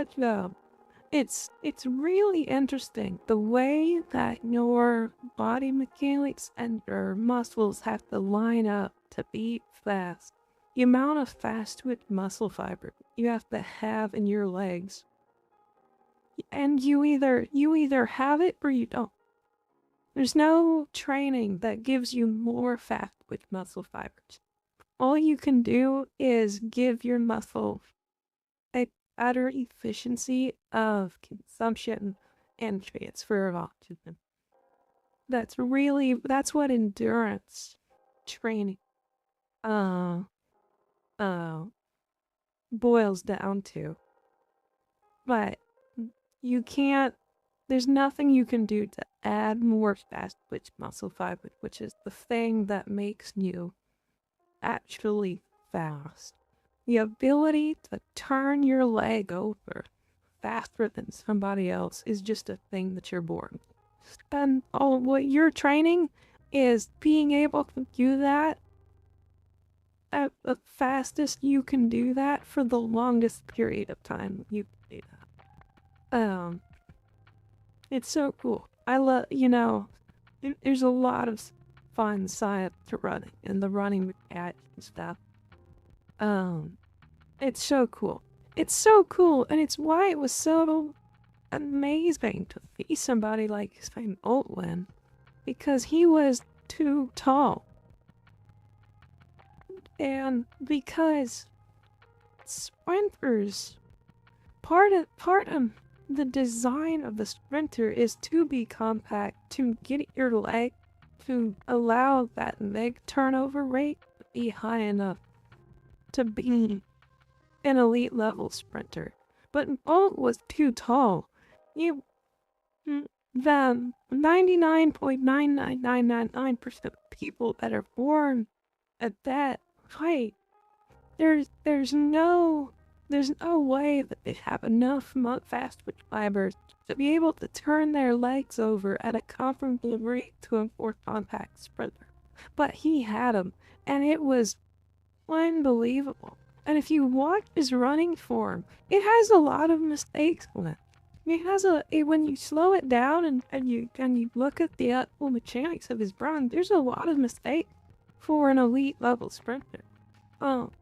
really interesting the way that your body mechanics and your muscles have to line up to beat fast. The amount of fast twitch muscle fiber you have to have in your legs, and you either have it or you don't. There's no training that gives you more fast twitch muscle fibers. All you can do is give your muscle a better efficiency of consumption and transfer of oxygen. That's what endurance training boils down to. But there's nothing you can do to add more fast twitch muscle fiber, which is the thing that makes you actually fast. The ability to turn your leg over faster than somebody else is just a thing that you're born with. And all what you're training is being able to do that at the fastest you can do that for the longest period of time you can do that. It's so cool. I love, there's a lot of fun science to running and the running with cats and stuff. It's so cool. It's so cool, and it's why it was so amazing to see somebody like Svein Oltwin, because he was too tall. And because sprinters, part of the design of the sprinter is to be compact, to get your leg, to allow that leg turnover rate to be high enough to be an elite level sprinter. But Bolt was too tall. The 99.99999% of people that are born at that height, there's no way that they have enough fast twitch fibers to be able to turn their legs over at a comparable rate to a more compact sprinter. But he had them, and it was unbelievable. And if you watch his running form, it has a lot of mistakes in it. It has when you slow it down and you look at the actual mechanics of his run, there's a lot of mistakes for an elite level sprinter. Of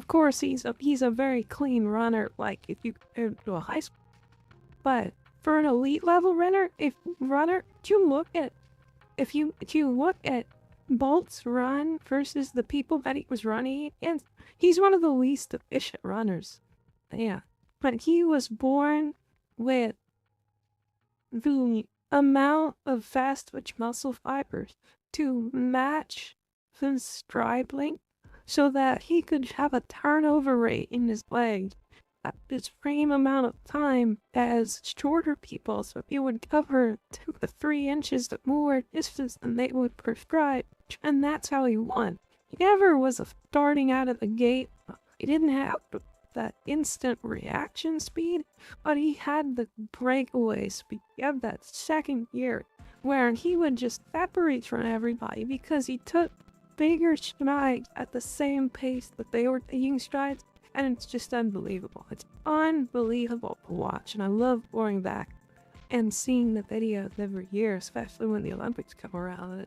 course he's a very clean runner, like if you compare to a high school. But for an elite level runner, if you look at Bolt's run versus the people that he was running against, he's one of the least efficient runners. Yeah. But he was born with the amount of fast twitch muscle fibers to match the stride length so that he could have a turnover rate in his legs at the same amount of time as shorter people, so he would cover 2 to 3 inches more distance than they would prescribe, and that's how he won. He never was starting out of the gate. He didn't have that instant reaction speed, but he had the breakaway speed. He had that second gear where he would just separate from everybody because he took bigger strides at the same pace that they were taking strides, and it's just unbelievable. It's unbelievable to watch, and I love going back and seeing the videos every year, especially when the Olympics come around.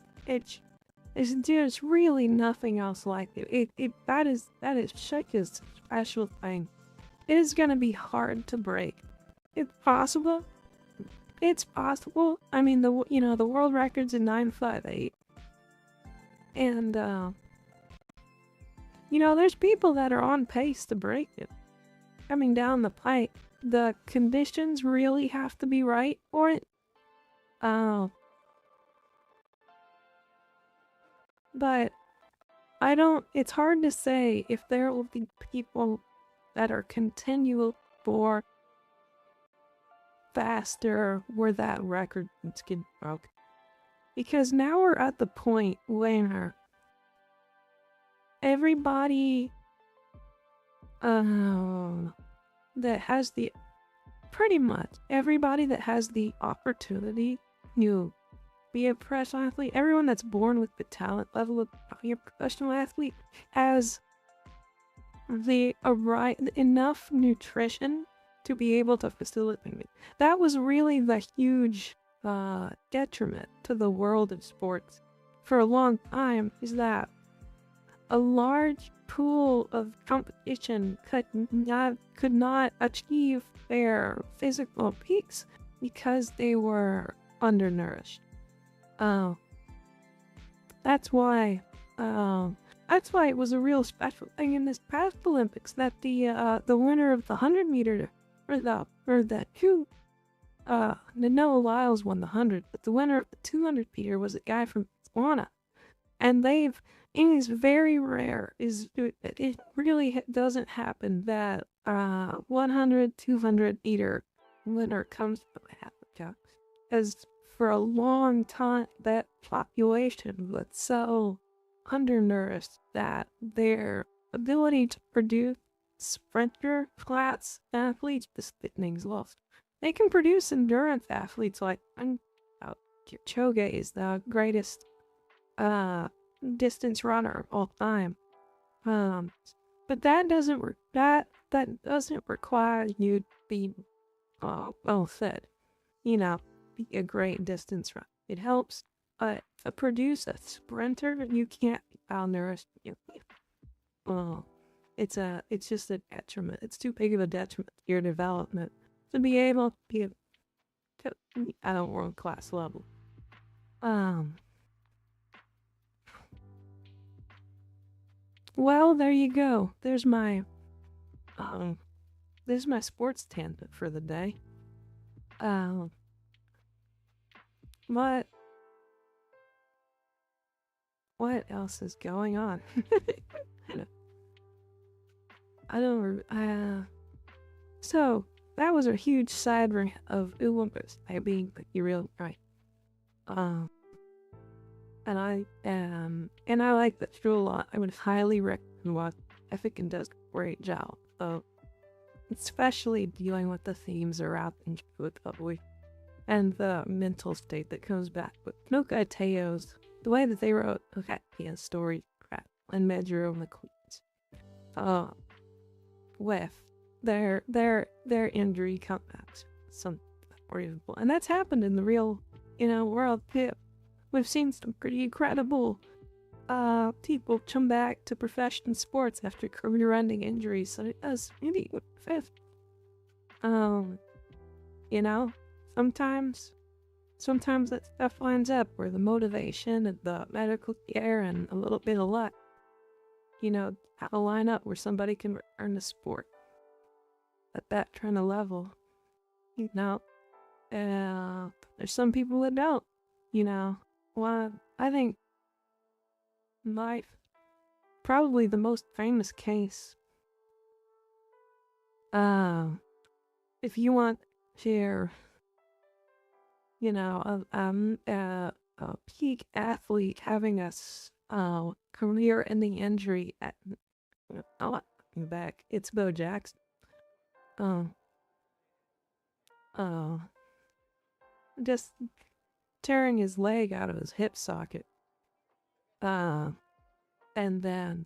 There's really nothing else like it. That is such a special thing. It is gonna be hard to break. It's possible. It's possible. I mean, the world record's in 958, and there's people that are on pace to break it. Coming down the pipe, the conditions really have to be right for it. But it's hard to say if there will be people that are continual for faster where that record keeps getting broken. Because now we're at the point where everybody that has the opportunity to be a professional athlete, everyone that's born with the talent level of be a professional athlete, has enough nutrition to be able to facilitate it. That was really the huge detriment to the world of sports for a long time, is that a large pool of competition could not achieve their physical peaks because they were undernourished. That's why it was a real special thing in this past Olympics that the winner of the 100-meter Noah Lyles won the 100, but the winner of the 200-meter was a guy from Botswana, and it is very rare. It really doesn't happen that 100, 200-meter winner comes from Africa, as for a long time that population was so undernourished that their ability to produce sprinter class athletes just things lost. They can produce endurance athletes like Kipchoge is the greatest distance runner of all time. But that doesn't require you to be well fed. Be a great distance runner. It helps produce a sprinter. You can't be malnourished. It's just a detriment. It's too big of a detriment to your development to be able to be at a world class level. Well, there you go. There's my sports tangent for the day. What else is going on? So that was a huge side rant of Olympus. Being real right. And I like that show a lot. I would highly recommend watch. Effican does a great job of especially dealing with the themes around with and the mental state that comes back with Noka Teo's, the way that they wrote Okapia's story crap and Medjuro and the Queens. With their injury comebacks. Some unbelievable. And that's happened in the real, world too. We've seen some pretty incredible people come back to professional sports after career-ending injuries. So it does really fifth. Sometimes that stuff lines up where the motivation and the medical care and a little bit of luck, have a line up where somebody can return to sport at that kind of level. There's some people that don't, Well, I think in life. Probably the most famous case. If you want to hear, a peak athlete having career-ending injury at back, it's Bo Jackson. Uh, uh, just tearing his leg out of his hip socket. And then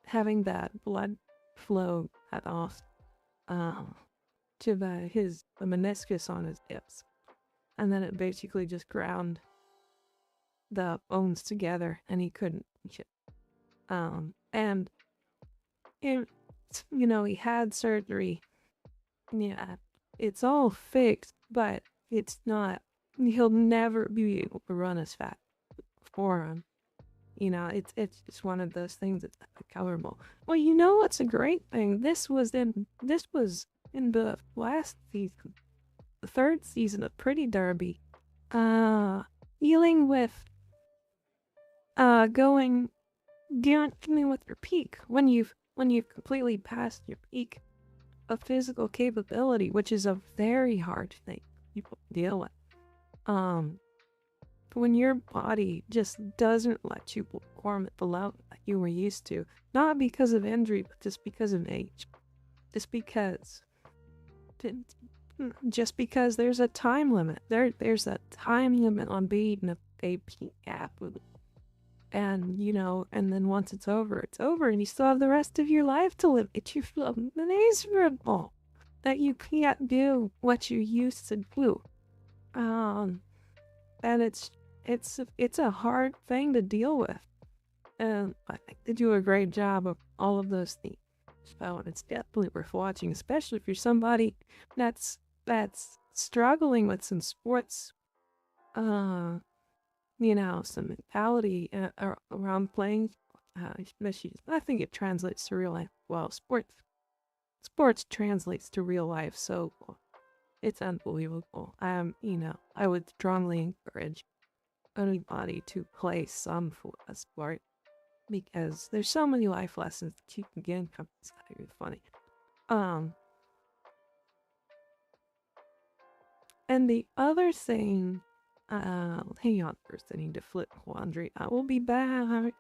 having that blood flow cut off to the meniscus on his hips. And then it basically just ground the bones together and he couldn't. And it, he had surgery. Yeah, it's all fixed, but it's not. He'll never be able to run as fast for him. It's just one of those things that's uncoverable. Well, what's a great thing? This was in the last season, the third season of Pretty Derby. Dealing with dealing with your peak when you've completely passed your peak of physical capability, which is a very hard thing people deal with. When your body just doesn't let you perform at the level that you were used to, not because of injury, but just because of age. Just because there's a time limit. There's a time limit on being a peak athlete. And, and then once it's over, and you still have the rest of your life to live. You feel miserable that you can't do what you used to do. And it's a hard thing to deal with. And I think they do a great job of all of those things. So it's definitely worth watching, especially if you're somebody that's struggling with some sports, some mentality around playing. Especially, I think it translates to real life. Well, sports translates to real life, so it's unbelievable. I would strongly encourage anybody to play some sport because there's so many life lessons that you can get from it. It's kind of funny. And the other thing, hang on first, I need to flip laundry. I will be back.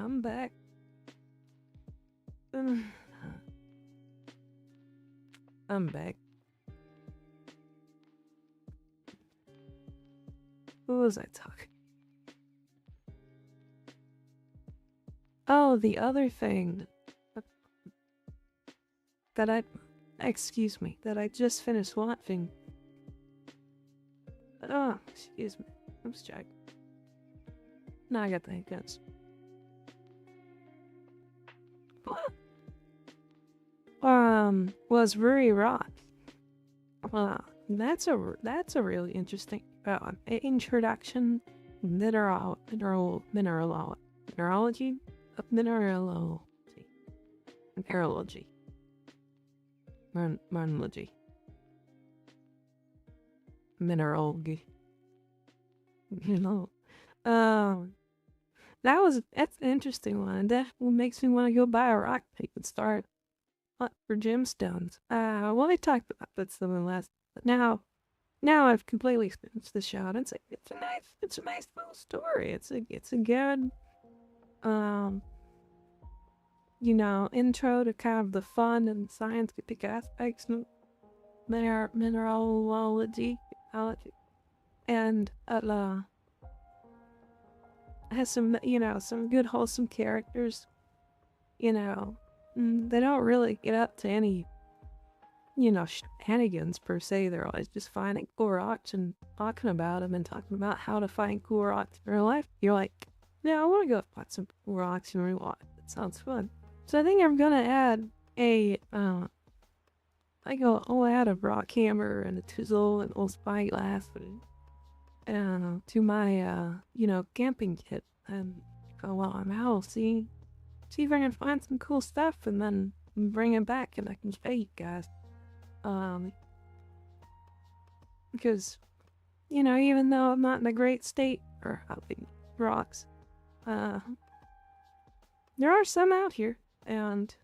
I'm back. I'm back. Who was I talking? Oh, the other thing that that I just finished watching. Oh, excuse me. I'm just checking. Now I got the hiccups. Was Ruri Rock. That's a really interesting introduction. Mineralogy. Mineralogy. You know. That's an interesting one. That makes me want to go buy a rock pick and start hunt for gemstones. Well, I talked about that some in the last, but now I've completely finished the shot. It's a nice little story. It's a good, intro to kind of the fun and scientific aspects of mineralogy, and has some good wholesome characters. They don't really get up to any, shenanigans per se. They're always just finding cool rocks and talking about them and talking about how to find cool rocks in real life. You're like, yeah, I want to go find some cool rocks in real life. That sounds fun. So I think I'm gonna add I'll add a rock hammer and a chisel and a little spyglass to my camping kit, and go while I'm out, see if I can find some cool stuff and then bring it back and I can show you guys. Because even though I'm not in a great state for hunting rocks, there are some out here, and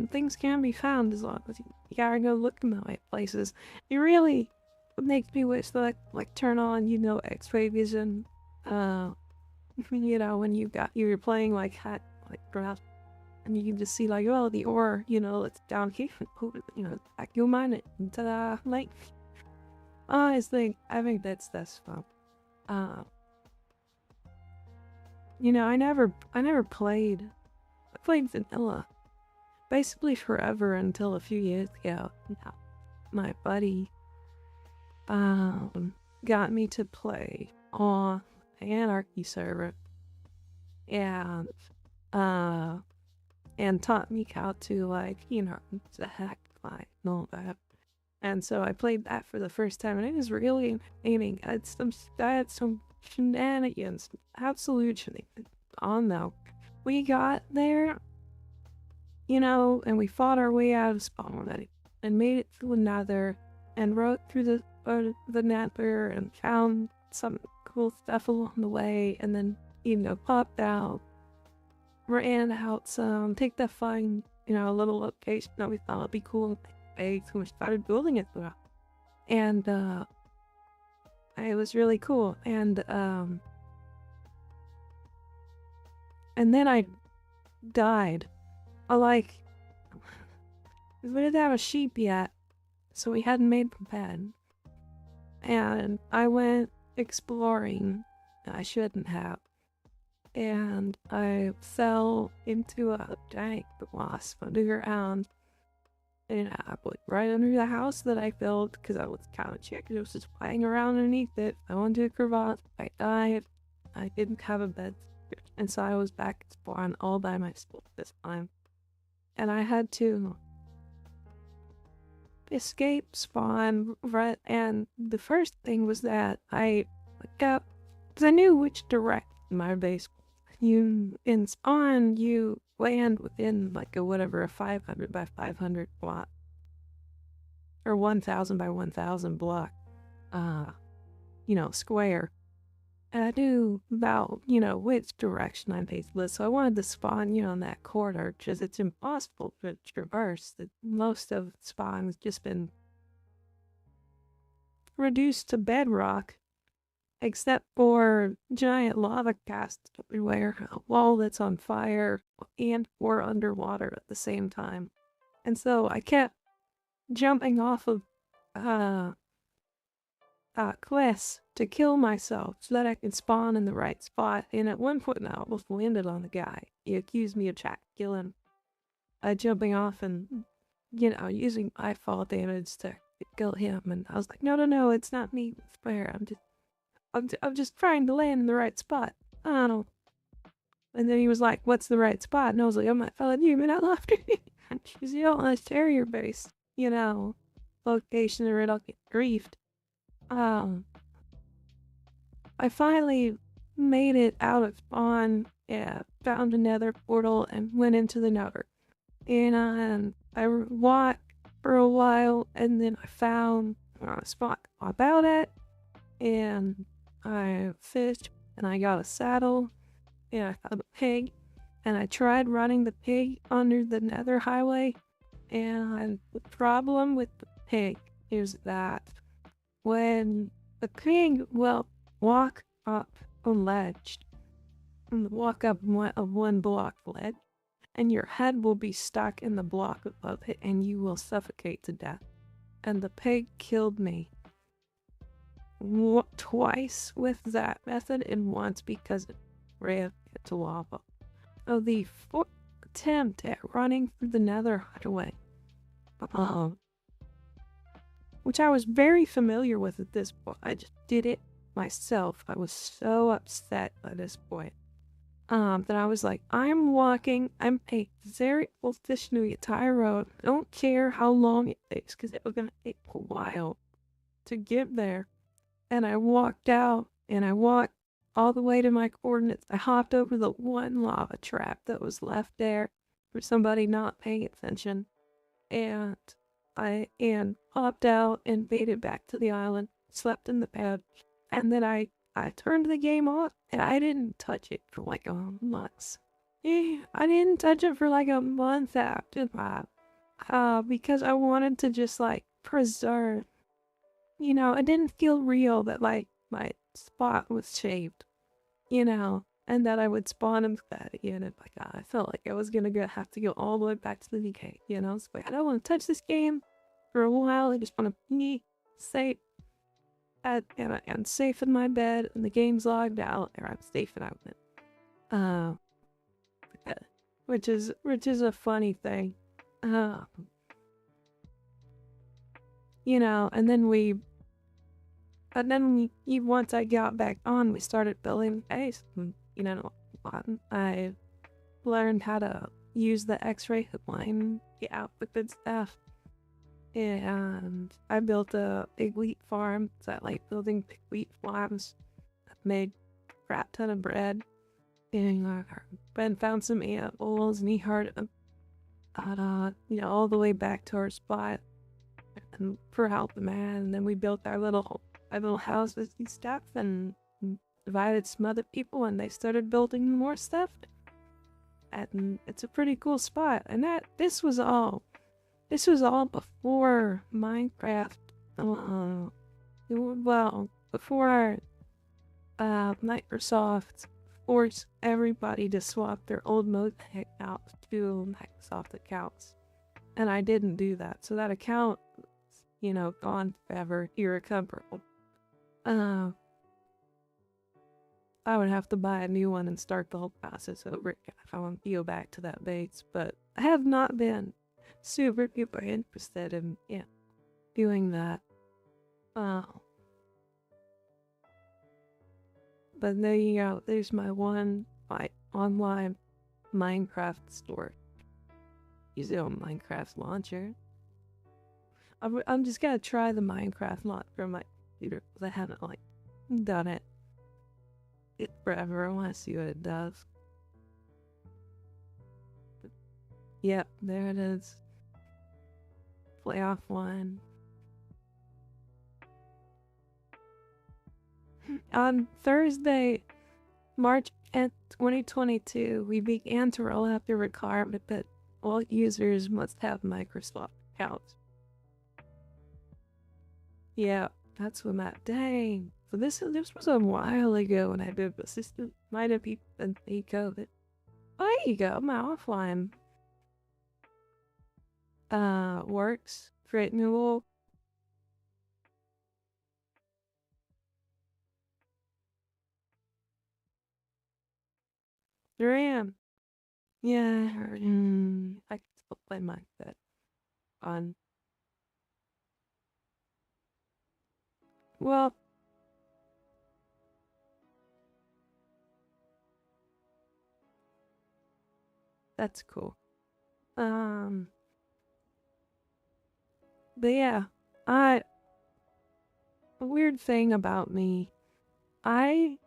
things can be found as long as you gotta go look in the right places. It really makes me wish that I turn on X-ray vision. When you're playing draft, and you can just see the ore, it's down here, back your mine it, and ta-da, I think that's fun. I never played. I played vanilla basically forever until a few years ago. My buddy got me to play on the Anarchy server, and taught me how to to hack and all that. And so I played that for the first time, and it was really entertaining. I had some shenanigans, absolute shenanigans on though. We got there, and we fought our way out of spawn already, and made it through another, and rode through the nether, and found some cool stuff along the way, and then popped out, ran out some, take that fine little location that we thought would be cool, and we started building it throughout, and it was really cool, and then I died. We didn't have a sheep yet, so we hadn't made the bed. And I went exploring. I shouldn't have. And I fell into a giant wasp underground. And I was right under the house that I built, because I was kind of chicken. It was just playing around underneath it. I went to a crevasse. I died. I didn't have a bed. And so I was back at spawn all by myself this time. And I had to escape spawn, right? And the first thing was that I got, because I knew which direction my base was. In spawn, you land within a 500 by 500 block, or 1000 by 1000 block, square. And I knew about, which direction my base was, so I wanted to spawn, in that corridor, because it's impossible to traverse. Most of spawn has just been reduced to bedrock, except for giant lava casts everywhere, a wall that's on fire, and or underwater at the same time. And so I kept jumping off of uh cliffs to kill myself so that I could spawn in the right spot. And at one point, I almost landed on the guy. He accused me of trying to kill him. Jumping off and, using my fall damage to kill him. And I was like, no, no, no, it's not me. It's fair. I'm just trying to land in the right spot. I don't know. And then he was like, what's the right spot? And I was like, I'm not following you, man. I left you. She's on a terrier base, location or it'll get griefed. I finally made it out of spawn, yeah, found another portal and went into the nether. And I walked for a while and then I found a spot about it and I fished and I got a saddle and I found a pig and I tried running the pig under the nether highway and the problem with the pig is that when the pig will walk up a ledge and walk up a one block ledge and your head will be stuck in the block above it and you will suffocate to death. And the pig killed me twice with that method and once because it ran into lava. So the fourth attempt at running through the nether highway, which I was very familiar with at this point. I just did it myself. I was so upset by this point. That I was like, I'm a very old fish through the entire road. I don't care how long it takes, because it was gonna take a while to get there. And I walked out, and I walked all the way to my coordinates. I hopped over the one lava trap that was left there for somebody not paying attention. And I popped out and made it back to the island, slept in the bed, and then I turned the game off and I didn't touch it for like a month. I didn't touch it for like a month after that. Because I wanted to just like preserve. It didn't feel real that like my spot was shaved, and that I would spawn into that again. And like I felt like I was gonna have to go all the way back to the DK, So like, I don't want to touch this game for a while. I just want to be safe. And safe in my bed, and the game's logged out, or I'm safe and out of it. Which is a funny thing. And then once I got back on, we started building base. I learned how to use the X-ray line, get out with good stuff. And I built a big wheat farm, so I like building big wheat farms. I made a crap ton of bread. And Ben found some animals and he heard them. All the way back to our spot. And for help the man. And then we built our little houses and stuff and divided some other people and they started building more stuff. And it's a pretty cool spot. And this was all before Minecraft. Before Microsoft forced everybody to swap their old Mosaic accounts to Microsoft accounts. And I didn't do that. So that account was, gone forever, irrecoverable. I would have to buy a new one and start the whole process over if I want to go back to that base. But I have not been super duper interested in doing that. But there you go. There's my online Minecraft store. Use it on Minecraft launcher. I'm just gonna try the Minecraft launcher on my computer because I haven't done it forever. I want to see what it does. Yep, there it is. Playoff 1. On Thursday, March 10th, 2022, we began to roll out the requirement that all users must have Microsoft accounts. Yeah, that's what I'm at. Dang. So this was a while ago when I did this. This might have been COVID. Oh, there you go. My offline works. Create new wall. There I am. Yeah, I can still play my that on. Well, that's cool. But yeah, I a weird thing about me, I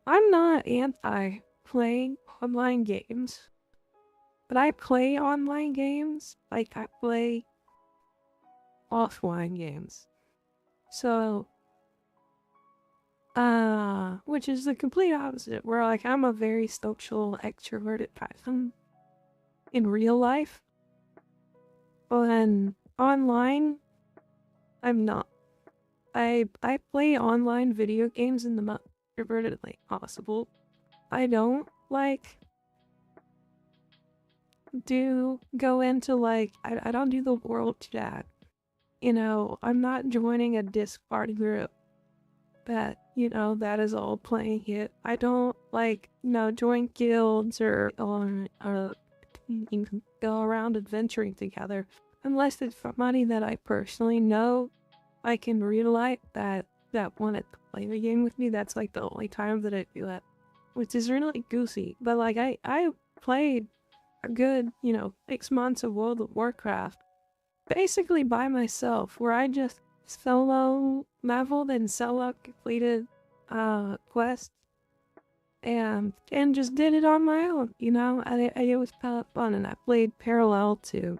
I'm not anti playing online games, but I play online games like I play offline games. So, which is the complete opposite, where like I'm a very social, extroverted person in real life, but then online, I'm not. I play online video games in the most extrovertedly possible. I don't like go into like I don't do the world chat. You know, I'm not joining a Discord group that, you know, that is all playing it. I don't like, you know, join guilds or go around adventuring together unless it's for money that I personally know I can realize that want to play the game with me. That's like the only time that I do that, which is really goosey. But like I played a good, you know, 6 months of World of Warcraft basically by myself, where I just solo leveled and solo completed quests and just did it on my own, you know. It was kind of fun, and I played parallel to,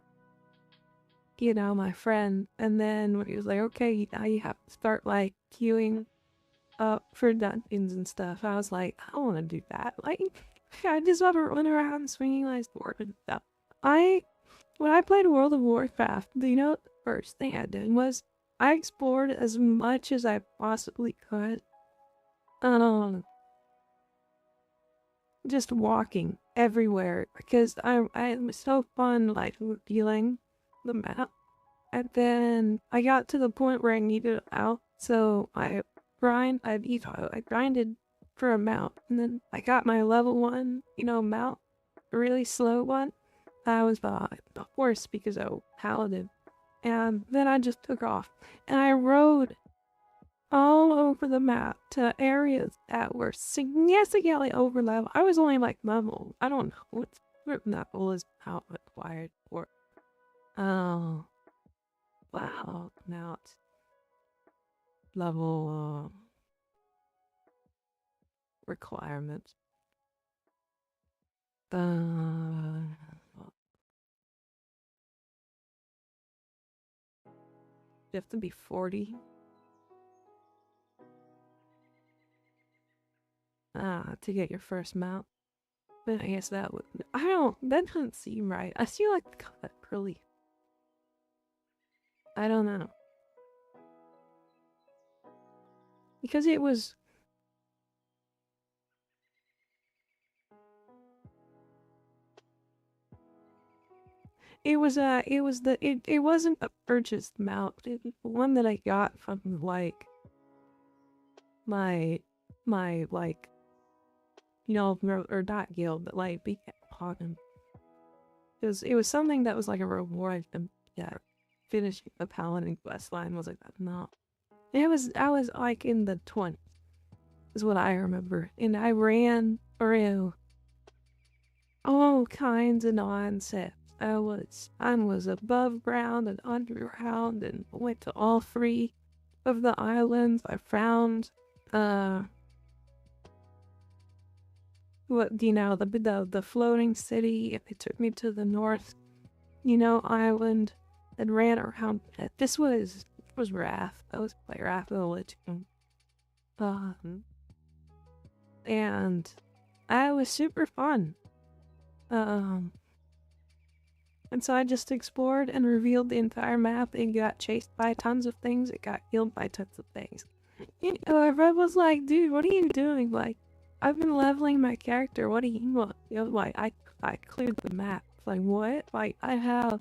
you know, my friend. And then when he was like, okay, now you have to start like queuing up for dungeons and stuff, I was like, I don't want to do that. Like, I just want to run around swinging my sword and stuff. When I played World of Warcraft, you know, the first thing I did was I explored as much as I possibly could. Just walking everywhere because I was so fun like revealing the map. And then I got to the point where I needed it out, so I grinded for a mount, and then I got my level 1, you know, mount, a really slow one. I was the horse because I was paladin. And then I just took off, and I rode all over the map to areas that were significantly over level. I was only like level, I don't know what level is out required for. Oh, wow, now it's level requirements. You have to be 40. To get your first mount. But I guess that would, that doesn't seem right. I feel like that really, I don't know. Because it was it wasn't a purchased mount. It was one that I got from like my like, you know, or not guild, but like became Pardon. It was something that was like a reward, and yeah, finishing the paladin quest line was like that. No, I was like in the 20s is what I remember, and I ran through all kinds of nonsense. I was above ground and underground, and went to all 3 of the islands. I found what, you know, the floating city. It took me to the north, you know, island, and ran around. This was Wrath. I was play Wrath of the Lich King. And I was super fun. And so I just explored and revealed the entire map. It got chased by tons of things. It got killed by tons of things. Red was like, dude, what are you doing? Like, I've been leveling my character. What do you want? Like, I cleared the map. Like, what? Like, I have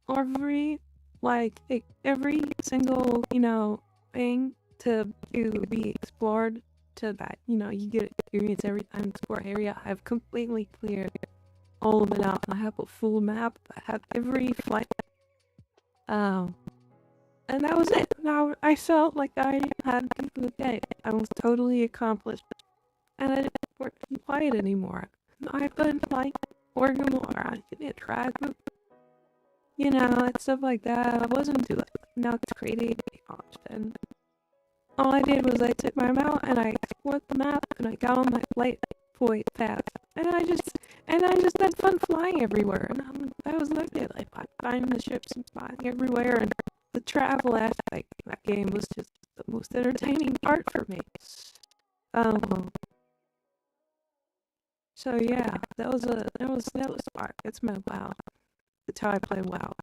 every single, thing to be explored to that, you get experience every time you explore area. I've completely cleared all of it out. I have a full map. I have every flight. Um, and that was it. Now I felt like I had the day. I was totally accomplished, and I didn't work quiet anymore. I couldn't like organize, interact with, and stuff like that. I wasn't too like now creating option. All I did was I took my mount and I explored the map and I got on my flight point path and I just had fun flying everywhere. And I was like it, like finding the ships and flying everywhere, and the travel aspect of that game was just the most entertaining part for me. Um, so yeah, that was art. That's my WoW. That's how I play WoW.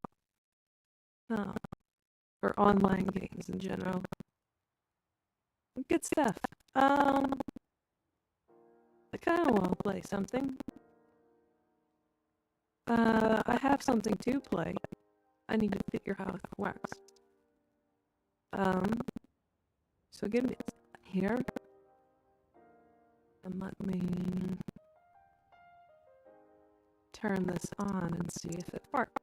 Um, or online games in general. Good stuff. I kind of want to play something. I have something to play. I need to figure out how it works. So give me a second here. And let me turn this on and see if it works.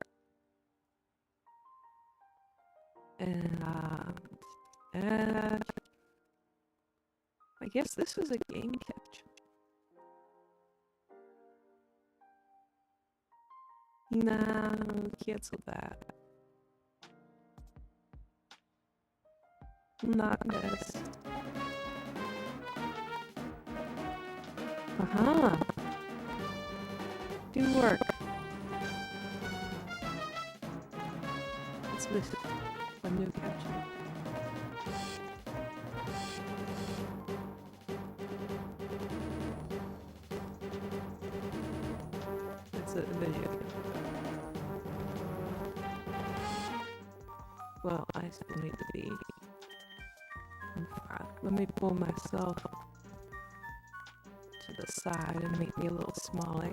And I guess this was a game capture. No, cancel that. Not this. Uh-huh. Do work. What's this? A new capture. It's a video. Well, I still need to be in front. Let me pull myself to the side and make me a little smaller.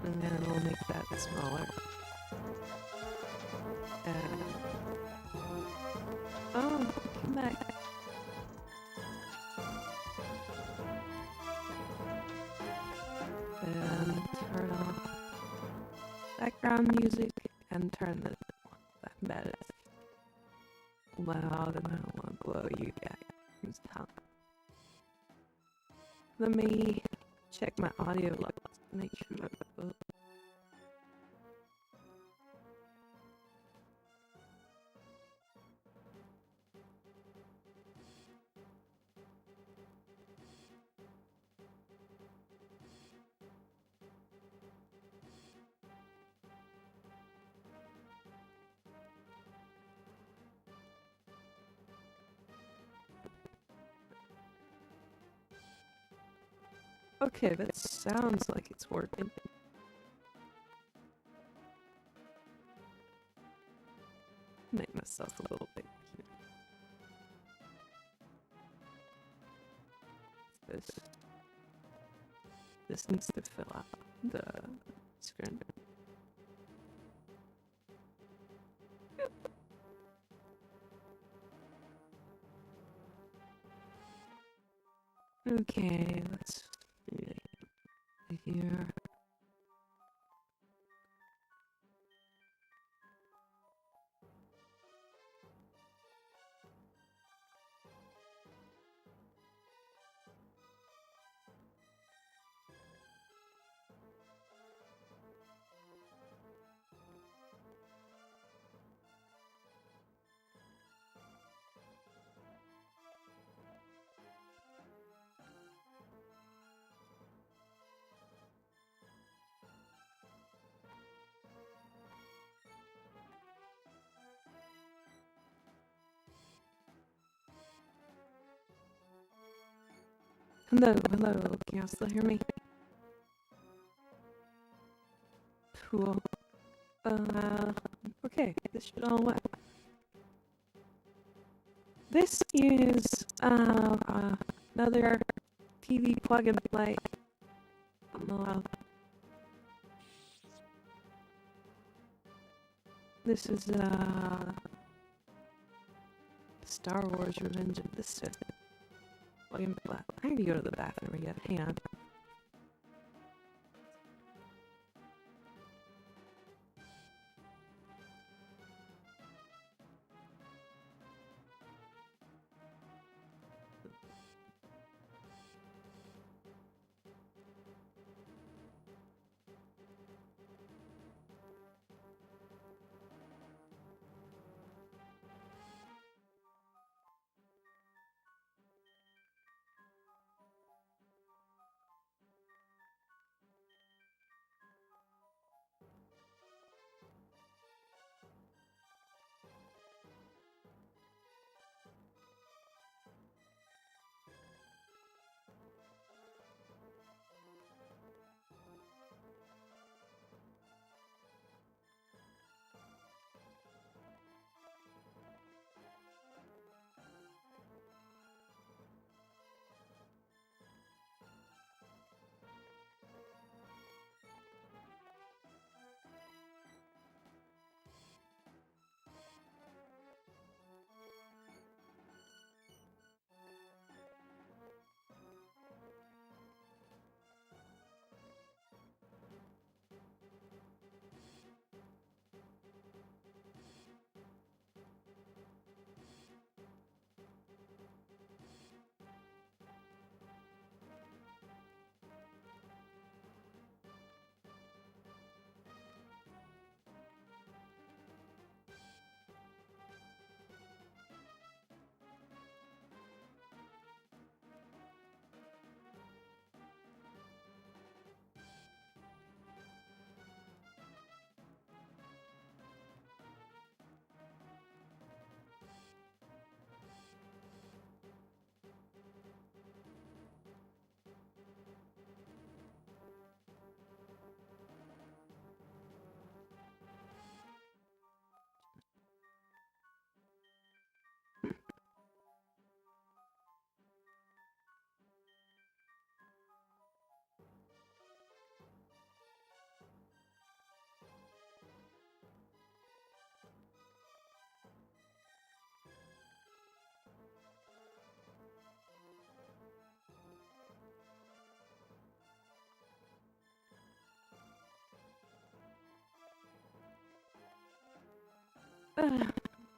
And then we'll make that smaller. And oh, come back. And turn off background music and turn the that is loud, and I don't want to blow you guys out. Let me check my audio levels to make sure that okay, that sounds like it's working. Make myself a little bit cute. This needs to fill out the screen. Okay, let's see here. Hello, hello, can you still hear me? Cool. Okay, this should all work. This is, another TV plug and play. This is, Star Wars Revenge of the Sith. Plug and play. I need to go to the bathroom again. Hang on.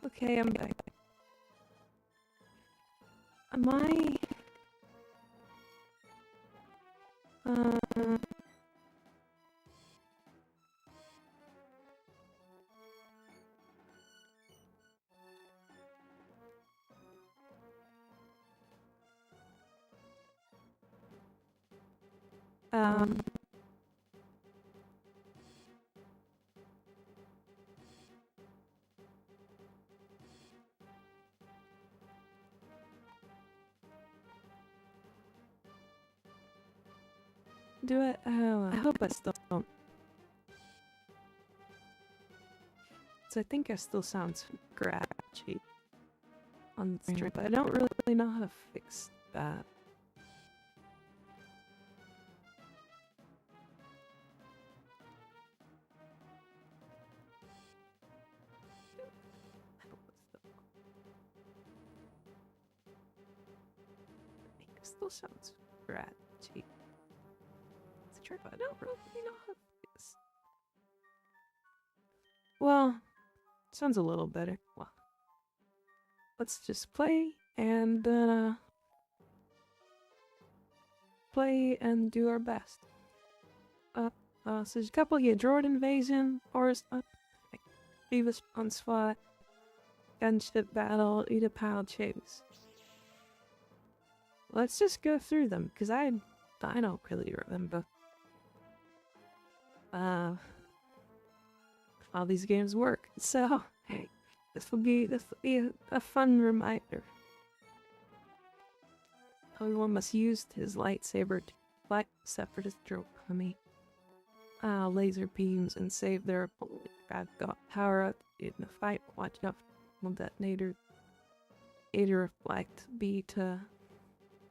Okay, I'm back. Am I... um... Do it? Oh, I hope I still don't. So I think I still sound scratchy on the stream, but I don't really know how to fix that. It still sounds scratchy. It's true, but I don't really know how to fix. Well, sounds a little better. Well, let's just play and do our best. So there's a couple of droid invasion, forest, Beavis on SWAT, gunship battle, Oedipal chase. Let's just go through them, because I don't really remember. How these games work. So, hey, this will be a fun reminder. Everyone must use his lightsaber to fight separatist drone army. Laser beams and save their opponent I've got power up in the fight. Watch out for detonator. A to reflect. B to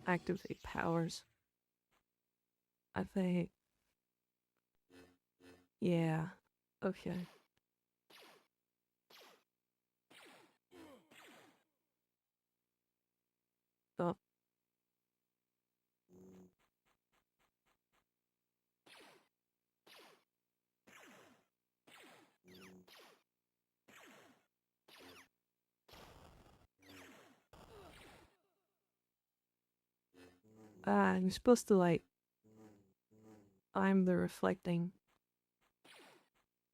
activate powers. I think. Yeah. Okay. Oh. I'm supposed to like. I'm the reflecting.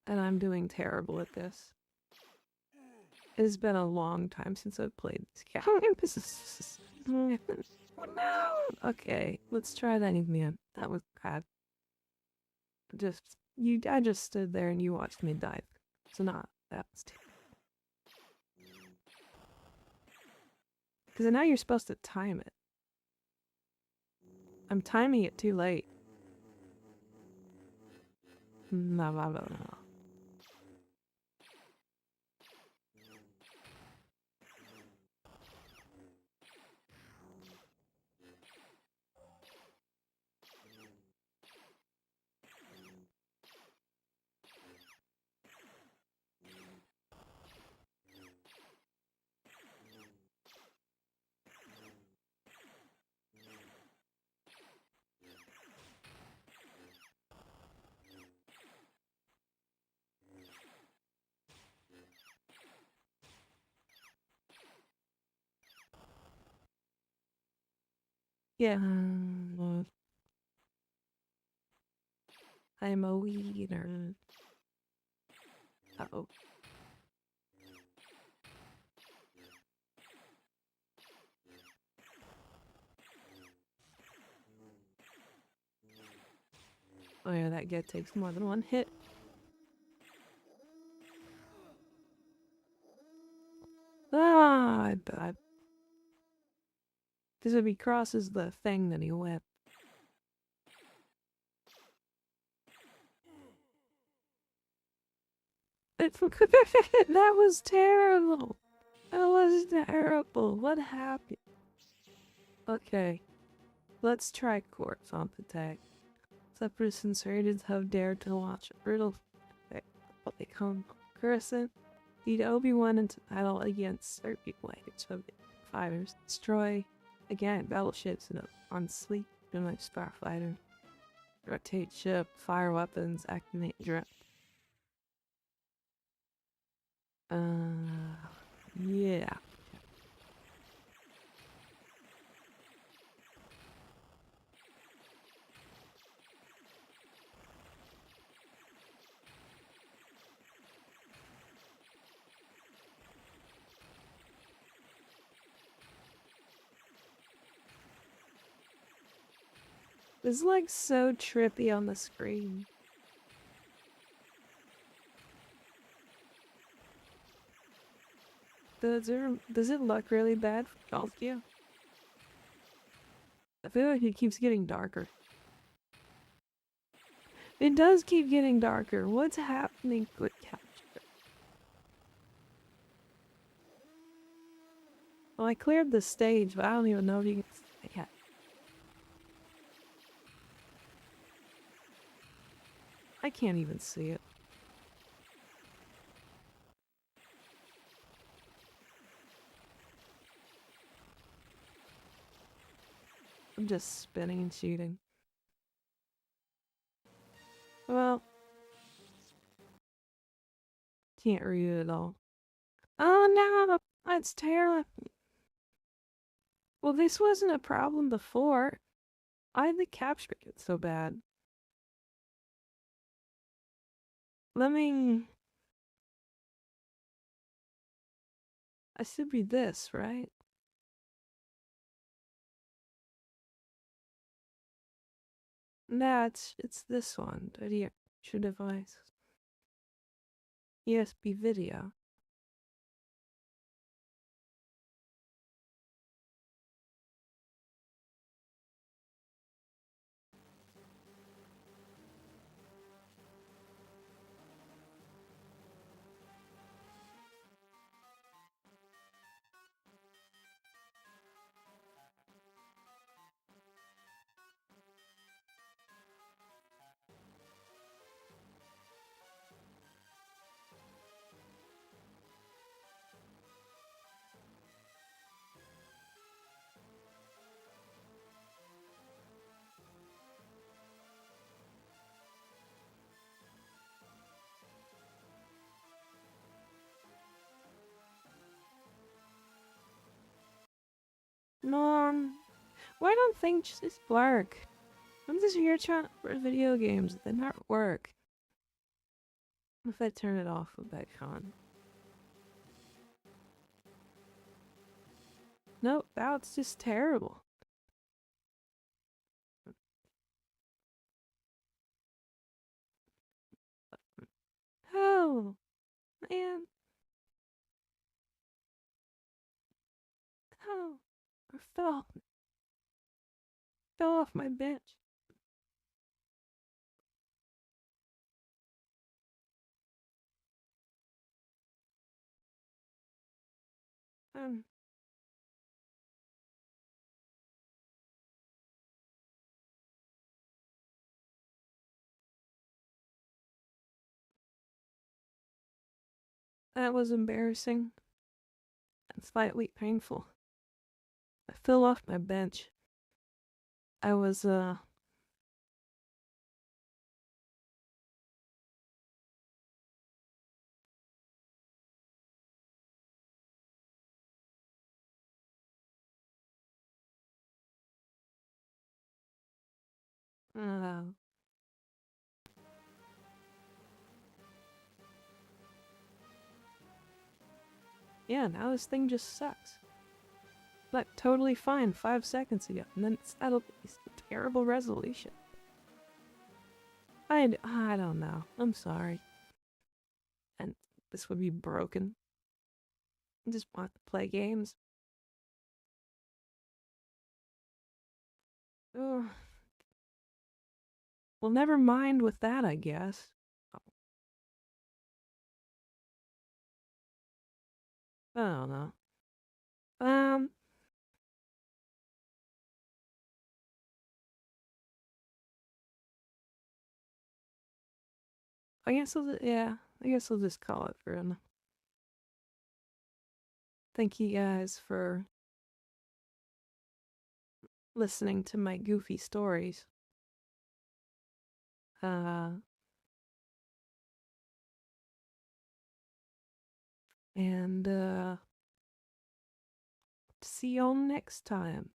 And I'm doing terrible at this. It's been a long time since I've played this game. No! Okay, let's try that again. That was bad. I just stood there and you watched me dive. So not that was too. Because now you're supposed to time it. I'm timing it too late. No, no, no, no. Yeah. I'm a wiener. Uh-oh. Oh yeah, that guy takes more than one hit. Ah, I bet. Because if he crosses the thing, then he whipped. That was terrible. That was terrible. What happened? Okay. Let's try Corpse on the tag. Separatists insurgents have dared to launch a brutal what they call Curacin. Lead Obi-Wan into battle against certain wagons of fighters. Destroy, again, battleships on sleep and like starfighter. Rotate ship, fire weapons, activate drone. Yeah. It's like so trippy on the screen. Does it look really bad for all of you? I feel like it keeps getting darker. It does keep getting darker. What's happening with capture? Well, I cleared the stage, but I don't even know if you can see it. I can't even see it. I'm just spinning and shooting. Well, can't read it at all. Oh no, that's terrible. Well, this wasn't a problem before. I had the capture get so bad. Let me... I should be this, right? Nah, it's this one. Video device. USB video. No, why don't things just work? I'm just here trying for video games. They not work. If I turn it off, we'll back on. No, that's just terrible. Oh, man. Oh, I fell off my bench. Um, that was embarrassing and slightly painful. I fell off my bench. I was, uh, yeah, now this thing just sucks. Like, totally fine 5 seconds ago, and then it's at a terrible resolution. I don't know. I'm sorry. And this would be broken. I just want to play games. Ugh. Well, never mind with that, I guess. I don't know. Um, yeah, I guess I'll just call it for him. Thank you guys for listening to my goofy stories. Uh, and, see y'all next time.